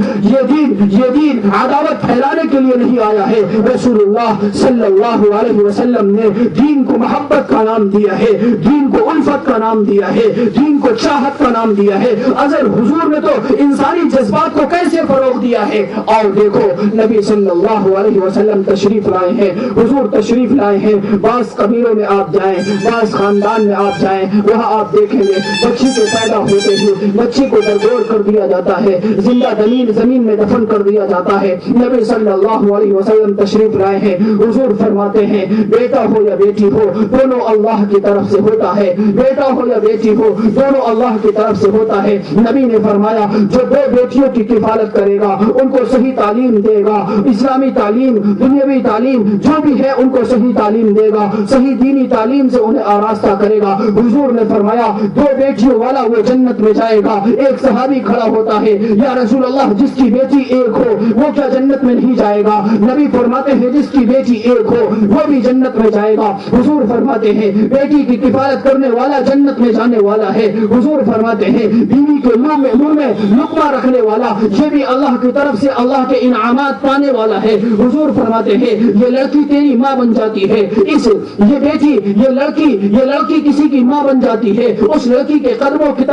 S2: عداوت پھیلانے کے لیے نہیں آیا ہے۔ رسول اللہ صلی اللہ علیہ وسلم نے دین کو محبت کا نام دیا ہے، دین کو الفت کا نام دیا ہے، دین کو چاہت کا نام دیا ہے۔ اگر حضور نے تو انسانی جذبات کو کیسے فروغ دیا ہے، اور دیکھو نبی صلی اللہ علیہ وسلم تشریف لائے ہیں، حضور تشریف لائے ہیں، بعض قبیلوں میں آپ جائیں، بعض خاندان میں آپ جائیں، وہاں آپ دیکھیں گے بچی کے پیدا ہوتے ہی بچی کو درگور کر دیا جاتا ہے، زندہ زمین میں دفن کر دیا جاتا ہے۔ نبی صلی اللہ علیہ وسلم تشریف لائے ہیں، حضور فرماتے ہیں بیٹا ہو یا بیٹی ہو دونوں اللہ کی طرف سے ہوتا ہے، بیٹا ہو یا بیٹی ہو دونوں اللہ کی طرف سے ہوتا ہے۔ نبی نے فرمایا جو دو بیٹیوں کی کفالت کرے گا، ان کو صحیح تعلیم دے گا، اسلامی تعلیم دنیاوی تعلیم جو بھی ہے ان کو صحیح تعلیم دے گا، صحیح دینی تعلیم سے انہیں آراستہ کرے گا۔ حضور نے فرمایا دو بیٹیوں والا وہ جنت میں جائے گا۔ ایک صحابی کھڑا ہوتا ہے، یا رسول اللہ جس کی بیٹی ایک ہو وہ کیا جنت میں نہیں جائے گا؟ نبی فرماتے ہیں جس کی بیٹی ایک ہو وہ بھی جنت میں جائے گا۔ حضور فرماتے ہیں بیٹی کی کفالت کرنے والا جنت میں جانے والا ہے۔ حضور فرماتے ہیں بیوی کے منہ میں لقمہ رکھنے والا یہ بھی اللہ کی طرف سے اللہ کے انعامات پانے والا ہے۔ حضور فرماتے ہیں یہ لڑکی تیری ماں بن جاتی ہے، یہ بیٹی یہ لڑکی کسی کی ماں بن جاتی ہے، اس لڑکی کے قدموں کی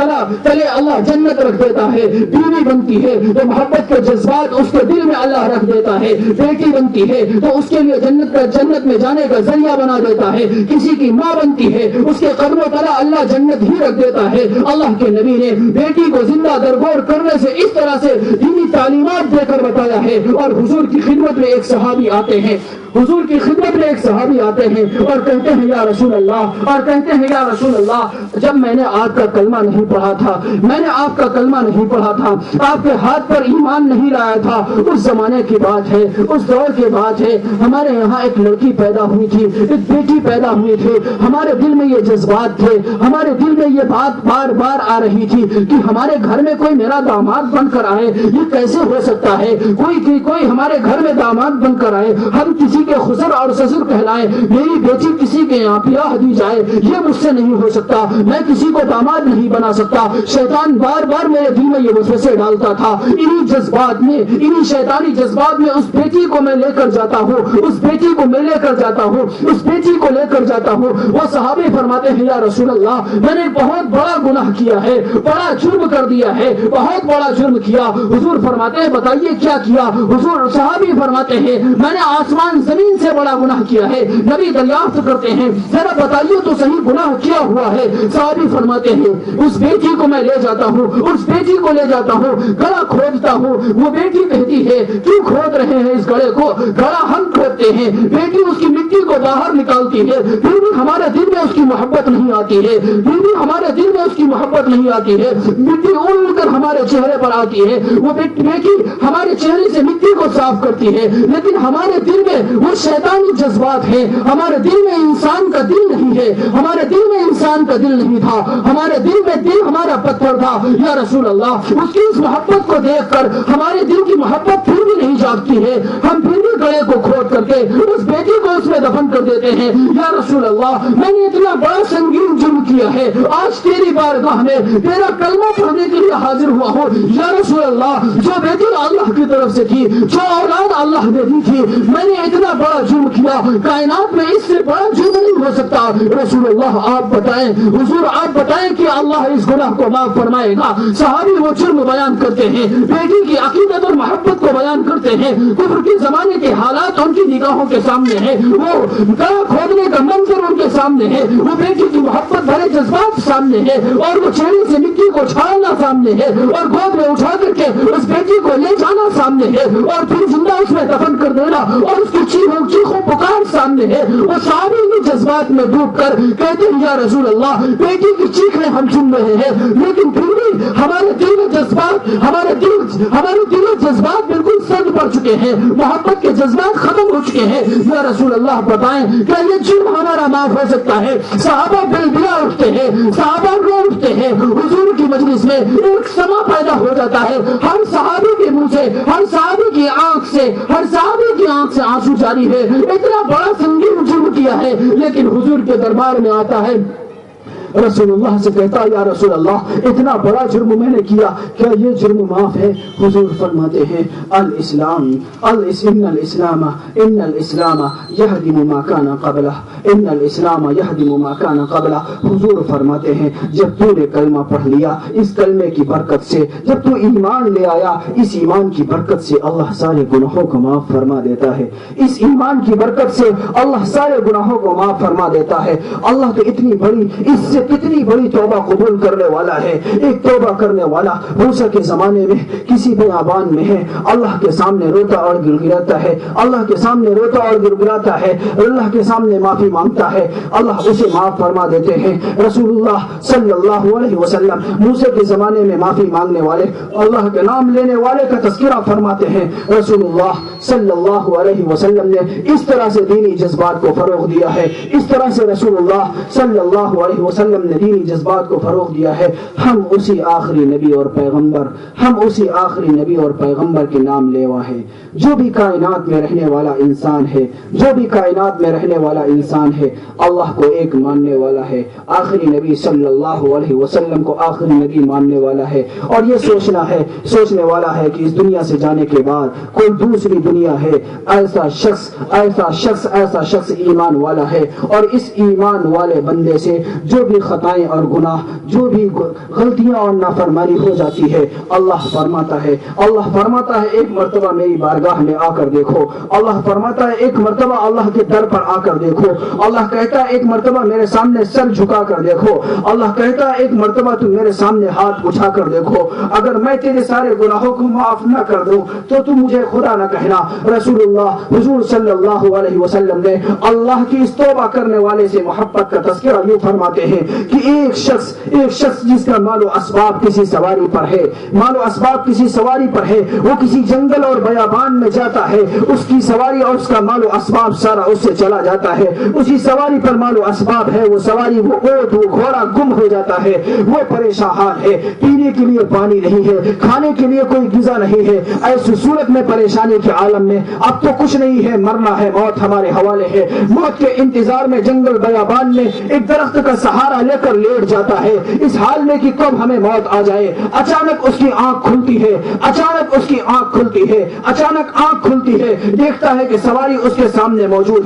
S2: تلے اللہ جنت رکھ دیتا ہے۔ بیوی بنتی ہے تو محبت کے جذبات اس کے دل میں اللہ رکھ دیتا ہے۔ بیٹی بنتی ہے تو اس کے لیے جنت میں جانے کا ذریعہ بنا دیتا ہے۔ کسی کی ماں بنتی ہے اس کے قدموں تلا اللہ جنت ہی رکھ دیتا ہے۔ اللہ کے نبی نے بیٹی کو زندہ درگور کرنے سے اس طرح سے دینی تعلیمات دے کر بتایا ہے۔ اور حضور کی خدمت میں ایک صحابی آتے ہیں، حضور کی خدمت میں ایک صحابی آتے ہیں اور کہتے ہیں یا رسول اللہ جب میں نے آپ کا کلمہ نہیں پڑھا تھا، آپ کے ہاتھ پر ایمان نہیں لایا تھا، اس زمانے کی بات ہے، اس دور کی بات ہے، ہمارے یہاں ایک لڑکی پیدا ہوئی تھی، ایک بیٹی پیدا ہوئی تھی، ہمارے دل میں یہ جذبات تھے، ہمارے دل میں یہ بات بار بار آ رہی تھی کہ ہمارے گھر میں کوئی میرا داماد بن کر آئے، یہ کیسے ہو سکتا ہے؟ کوئی ہمارے گھر میں داماد بن کر آئے، ہم کسی کے خسر اور سسر کہلائیں، میری بیٹی کسی کے یہاں بیاہ دی جائے، یہ مجھ سے نہیں ہو سکتا، میں کسی کو داماد نہیں بنا سکتا۔ شیطان بار بار میرے دل میں یہ وسوسے ڈالتا تھا۔ انہی شیطانی جذبات میں اس بیٹی کو میں لے کر جاتا ہوں۔ وہ صحابی فرماتے ہیں یا رسول اللہ میں نے بہت بڑا گناہ کیا ہے، بڑا جرم کر دیا ہے، بہت بڑا جرم کیا۔ حضور فرماتے ہیں بتائیے کیا کیا؟ حضور صحابی فرماتے ہیں میں نے آسمان زمین سے بڑا گناہ کیا ہے۔ نبی دریافت کرتے ہیں ذرا بتائیے تو صحیح گناہ کیا ہوا ہے؟ صحابی فرماتے ہیں اس بیٹی کو میں لے جاتا ہوں، گڑا کھودتا ہوں، وہ بیٹی کہتی ہے کیوں کھود رہے ہیں اس گڑے کو؟ گڑا ہم کھودتے ہیں، بیٹی اس کی مٹی کو باہر نکالتی ہے، پھر بھی ہمارے دل میں اس کی محبت نہیں آتی ہے، مٹی اڑ کر ہمارے چہرے پر آتی ہے، وہ بیٹی ہمارے چہرے سے مٹی کو صاف کرتی ہے، لیکن ہمارے دل میں وہ شیطانی جذبات ہیں، ہمارے دل میں انسان کا دل نہیں ہے، ہمارے دل میں انسان کا دل نہیں تھا، ہمارے دل میں دل ہمارا پتھر تھا۔ یا رسول اللہ اس کی اس محبت کو دیکھ کر ہمارے دل کی محبت پھر بھی نہیں جاگتی ہے، ہم پھر بھی گڑے کو کھود کر کے اس بیٹی کو اس میں دفن کر دیتے ہیں۔ یا رسول اللہ میں نے اتنا بڑا سنگین جرم کیا ہے، آج تیری بارگاہ میں تیرا کلمہ پڑھنے کے لیے حاضر ہوا ہوں۔ یا رسول اللہ جو بیٹی اللہ کی طرف سے تھی، جو اولاد اللہ نے دی تھی، میں نے اتنا بڑا جرم کیا، کائنات میں اس سے بڑا جرم نہیں ہو سکتا۔ رسول اللہ آپ بتائیں، حضور آپ بتائیں کہ اللہ اس گناہ کو معاف فرمائے گا؟ صحابی وہ جرم بیان کرتے ہیں، بیٹی کی عقیدت اور محبت کو بیان کرتے ہیں، کفر کے زمانے کے حالات ان کی نگاہوں کے سامنے ہیں، وہ گڑا کھودنے کا منظر ان کے سامنے ہے، وہ بیٹی کی محبت بھرے جذبات سامنے ہے، اور وہ چہرے سے مٹی کو چھاڑنا سامنے ہے، اور گود میں اٹھا کر کے اس بیٹی کو لے جانا سامنے ہے، اور پھر زندہ اس میں دفن کر دینا، اور اس کی چیخوں پکار سامنے ہے۔ وہ صحابی کے جذبات میں ڈوب کر کہتے ہیں یا رسول اللہ بیٹی کی چیخیں ہم سن رہے ہیں، لیکن پھر بھی ہمارے دل میں جذبات بالکل سرد پڑ چکے ہیں، محبت کے جذبات ختم ہو چکے ہیں۔ یا رسول اللہ بتائیں کیا یہ جرم ہمارا معاف ہو سکتا ہے؟ صحابہ بلبلا اٹھتے ہیں، صحابہ رو اٹھتے ہیں، حضور کی مجلس میں ایک سما پیدا ہو جاتا ہے، ہر صحابی کے منہ سے، ہر صحابی کی آنکھ سے آنسو جاری ہے۔ اتنا بڑا سنگین جرم کیا ہے، لیکن حضور کے دربار میں آتا ہے، رسول اللہ سے کہتا یا رسول اللہ اتنا بڑا جرم میں نے کیا، کیا یہ جرم معاف ہے؟ حضور فرماتے ہیں الاسلام ان الاسلام یہدم ما کان قبلہ، ان الاسلام یہدم ما کان قبلہ۔ حضور فرماتے ہیں جب تو نے کلمہ پڑھ لیا، اس کلمے کی برکت سے جب تو ایمان لے آیا، اس ایمان کی برکت سے اللہ سارے گناہوں کو معاف فرما دیتا ہے، اس ایمان کی برکت سے اللہ سارے گناہوں کو معاف فرما دیتا ہے۔ اللہ تو اتنی بڑی، اس سے کتنی بڑی توبہ قبول کرنے والا ہے۔ ایک توبہ کرنے والا موسیٰ کے زمانے میں کسی بیابان میں ہے، اللہ کے سامنے روتا اور گڑگڑاتا ہے، اللہ کے سامنے روتا اور گڑگڑاتا ہے، اللہ کے سامنے معافی مانگتا ہے، اللہ اسے معاف فرما دیتے ہیں۔ رسول اللہ صلی اللہ علیہ وسلم موسیٰ کے زمانے میں معافی مانگنے والے، اللہ کے نام لینے والے کا تذکرہ فرماتے ہیں۔ رسول اللہ صلی اللہ علیہ وسلم نے اس طرح سے دینی جذبات کو فروغ دیا ہے، اس طرح سے رسول اللہ صلی اللہ علیہ وسلم نے دینی جذبات کو فروغ دیا ہے۔ ہم اسی آخری نبی اور پیغمبر کے نام لیوا ہے۔ جو بھی کائنات میں رہنے والا انسان ہے، اللہ کو ایک ماننے والا ہے، آخری نبی صلی اللہ علیہ وسلم کو آخری نبی ماننے والا ہے، اور یہ سوچنے والا ہے کہ اس دنیا سے جانے کے بعد کوئی دوسری دنیا ہے۔ ایسا شخص ایمان والا ہے، اور اس ایمان والے بندے سے جو بھی خطائیں اور گناہ، جو بھی غلطیاں اور نافرمانی ہو جاتی ہے، اللہ فرماتا ہے ایک مرتبہ میری بارگاہ میں آ کر دیکھو، اللہ فرماتا ہے ایک مرتبہ اللہ کے در پر آ کر دیکھو، اللہ کہتا ہے ایک مرتبہ میرے سامنے سر جھکا کر دیکھو، اللہ کہتا ہے ایک مرتبہ تم میرے سامنے ہاتھ اٹھا کر دیکھو، اگر میں تیرے سارے گناہوں کو معاف نہ کر دوں تو تم مجھے خدا نہ کہنا۔ رسول اللہ حضور صلی اللہ علیہ وسلم نے اللہ کی اس توبہ کرنے والے سے محبت کا تذکرہ یوں فرماتے ہیں کہ ایک شخص جس کا مال و اسباب کسی سواری پر ہے، وہ کسی جنگل اور بیابان میں جاتا ہے، اس کی سواری اور اس کا مال و اسباب سارا اس سے چلا جاتا ہے، اسی سواری پر مال و اسباب ہے، وہ سواری، وہ اونٹ، وہ گھوڑا گم ہو جاتا ہے، وہ پریشان حال ہے، پینے کے لیے پانی نہیں ہے، کھانے کے لیے کوئی غذا نہیں ہے، ایسی صورت میں پریشانی کے عالم میں اب تو کچھ نہیں ہے، مرنا ہے، موت ہمارے حوالے ہے، موت کے انتظار میں جنگل بیابان میں ایک درخت کا سہارا لے کر لیٹ جاتا ہے، اس حال میں کہ کب ہمیں موت آ جائے۔ اچانک اس کی آنکھ کھلتی ہے، دیکھتا ہے کہ سواری اس کے سامنے موجود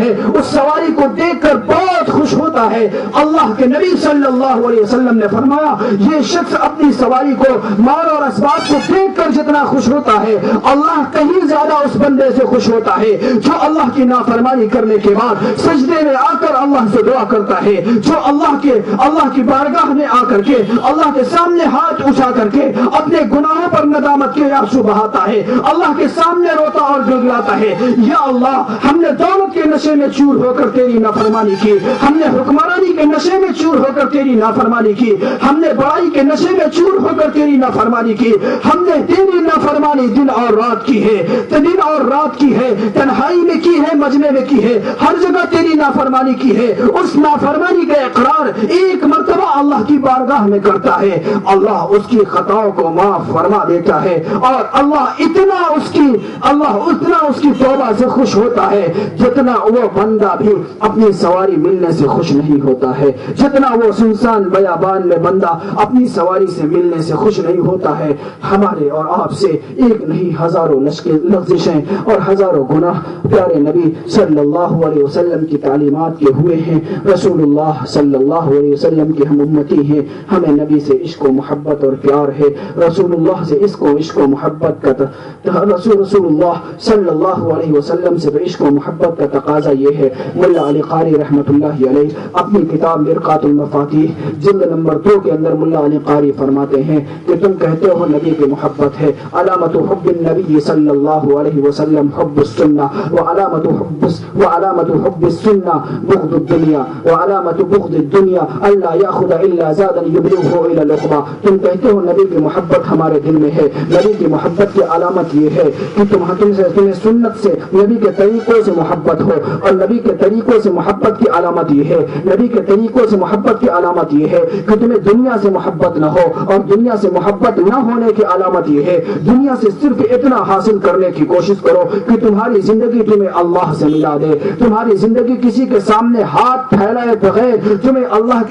S2: ہے، اس سواری کو دیکھ کر بہت خوش ہوتا ہے۔ اللہ کے نبی صلی اللہ علیہ وسلم نے فرمایا یہ شخص اپنی سواری کو، مال اور اسباب کو دیکھ کر جتنا خوش ہوتا ہے، اللہ کہیں زیادہ اس بندے سے خوش ہوتا ہے جو اللہ کی نافرمانی کرنے کے بعد سجدے میں آ کر اللہ سے دعا کرتا ہے، جو اللہ کی بارگاہ میں آ کر کے اللہ کے سامنے ہاتھ اٹھا کر کے اپنے گناہوں پر ندامت کے آنسو بہاتا ہے، اللہ کے سامنے روتا اور گڑگڑاتا ہے، یا اللہ ہم نے دولت کے نشے میں چور ہو کر تیری نافرمانی کی، ہم نے حکمرانی کے نشے میں چور ہو کر تیری نافرمانی کی، ہم نے بڑائی کے نشے میں چور ہو کر تیری نافرمانی کی، ہم نے تیری نافرمانی دن اور رات کی ہے، تنہائی میں کی ہے، مجمع میں کی ہے، ہر جگہ تیری نافرمانی کی ہے۔ اس نافرمانی کا اقرار ایک مرتبہ اللہ کی بارگاہ میں کرتا ہے، اللہ اس کی خطاؤں کو معاف فرما دیتا ہے، اور اللہ اتنا اس کی توبہ سے خوش ہوتا ہے جتنا وہ بندہ بھی اپنی سواری ملنے سے خوش نہیں ہوتا ہے، جتنا وہ سنسان بیابان میں بندہ اپنی سواری سے ملنے سے خوش نہیں ہوتا ہے۔ ہمارے اور آپ سے ایک نہیں ہزاروں لغزشیں اور ہزاروں گناہ پیارے نبی صلی اللہ علیہ وسلم کی تعلیمات کے ہوئے ہیں۔ رسول اللہ صلی اللہ علیہ وسلم کے ہم امتی ہیں، ہمیں نبی سے عشق و محبت اور پیار ہے، رسول اللہ سے عشق و محبت کا رسول اللہ صلی اللہ علیہ وسلم سے عشق و محبت کا تقاضا یہ ہے۔ ملا علی قاری رحمۃ اللہ علیہ اپنی کتاب مرقات المفاتیح جلد نمبر 2 کے اندر ملا علی قاری فرماتے ہیں کہ تم کہتے ہو نبی کی محبت ہے، علامت حب النبی صلی اللہ علیہ وسلم حب السنہ، وعلامت حب السنہ بغض الدنیا وعلامت بغض الدنیا اللہ یاخذ الا زادا یبلغه الى العقبہ. تم کہتے ہو نبی کی محبت ہمارے دل میں ہے. نبی کی محبت کی علامت یہ ہے کہ تمہیں سنت سے نبی کے طریقوں سے محبت ہو, اور نبی کے طریقوں سے محبت کی علامت یہ ہے, نبی کے طریقوں سے محبت کی علامت یہ ہے کہ تمہیں دنیا سے محبت نہ ہو, اور دنیا سے محبت نہ ہونے کی علامت یہ ہے دنیا سے صرف اتنا حاصل کرنے کی کوشش کرو کہ تمہاری زندگی تمہیں اللہ سے ملا دے, تمہاری زندگی کسی کے سامنے ہاتھ پھیلائے بغیر تمہیں اللہ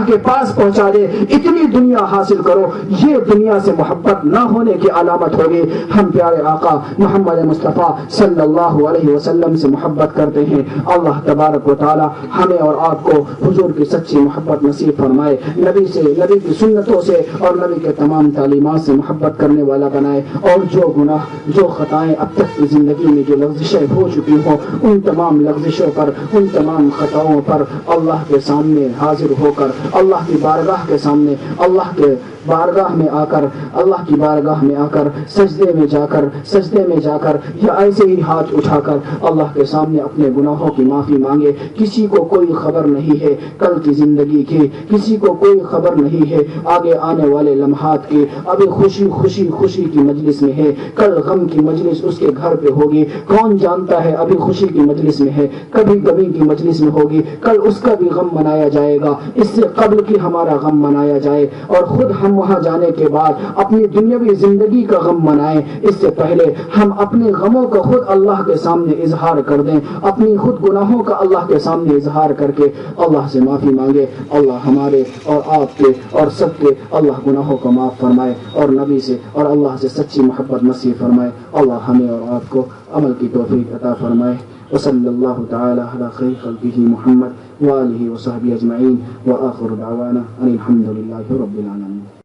S2: کے پاس پہنچا دے, اتنی دنیا حاصل کرو. یہ دنیا سے محبت نہ ہونے کی علامت ہوگی. ہم پیارے آقا محمد مصطفیٰ صلی اللہ علیہ وسلم سے محبت کرتے ہیں. اللہ تبارک و تعالی ہمیں اور آپ کو حضور کی سچی محبت نصیب فرمائے, نبی سے, نبی کی سنتوں سے اور نبی کے تمام تعلیمات سے محبت کرنے والا بنائے, اور جو گناہ, جو خطائیں اب تک کی زندگی میں جو لغزشیں ہو چکی ہوں ان تمام لغزشوں پر, ان تمام خطاؤں پر اللہ کے سامنے حاضر ہو کر, اللہ کی بارگاہ کے سامنے, اللہ کے بارگاہ میں آ کر, اللہ کی بارگاہ میں آ کر سجدے میں جا کر یا ایسے ہی ہاتھ اٹھا کر اللہ کے سامنے اپنے گناہوں کی معافی مانگے. کسی کو کوئی خبر نہیں ہے کل کی زندگی کی, کسی کو کوئی خبر نہیں ہے آگے آنے والے لمحات کی. ابھی خوشی کی مجلس میں ہے, کل غم کی مجلس اس کے گھر پہ ہوگی. کون جانتا ہے ابھی خوشی کی مجلس میں ہے, کبھی غم کی مجلس میں ہوگی, کل اس کا بھی غم منایا جائے گا. اس سے قبل کی ہمارا غم منایا جائے, اور خود ہم وہاں جانے کے بعد اپنی دنیاوی زندگی کا غم منائیں. اس سے پہلے ہم اپنے غموں کا خود اللہ کے سامنے اظہار کر دیں, اپنی خود گناہوں کا اللہ کے سامنے اظہار کر کے اللہ سے معافی مانگے. اللہ ہمارے اور آپ کے اور سب کے اللہ گناہوں کو معاف فرمائے, اور نبی سے اور اللہ سے سچی محبت نصیب فرمائے. اللہ ہمیں اور آپ کو عمل کی توفیق عطا فرمائے. وصلی اللہ تعالی علی خیر خلقہ محمد وآلہ وصحبہ اجمعین, وآخر دعوانا ان الحمد للہ رب العالمین.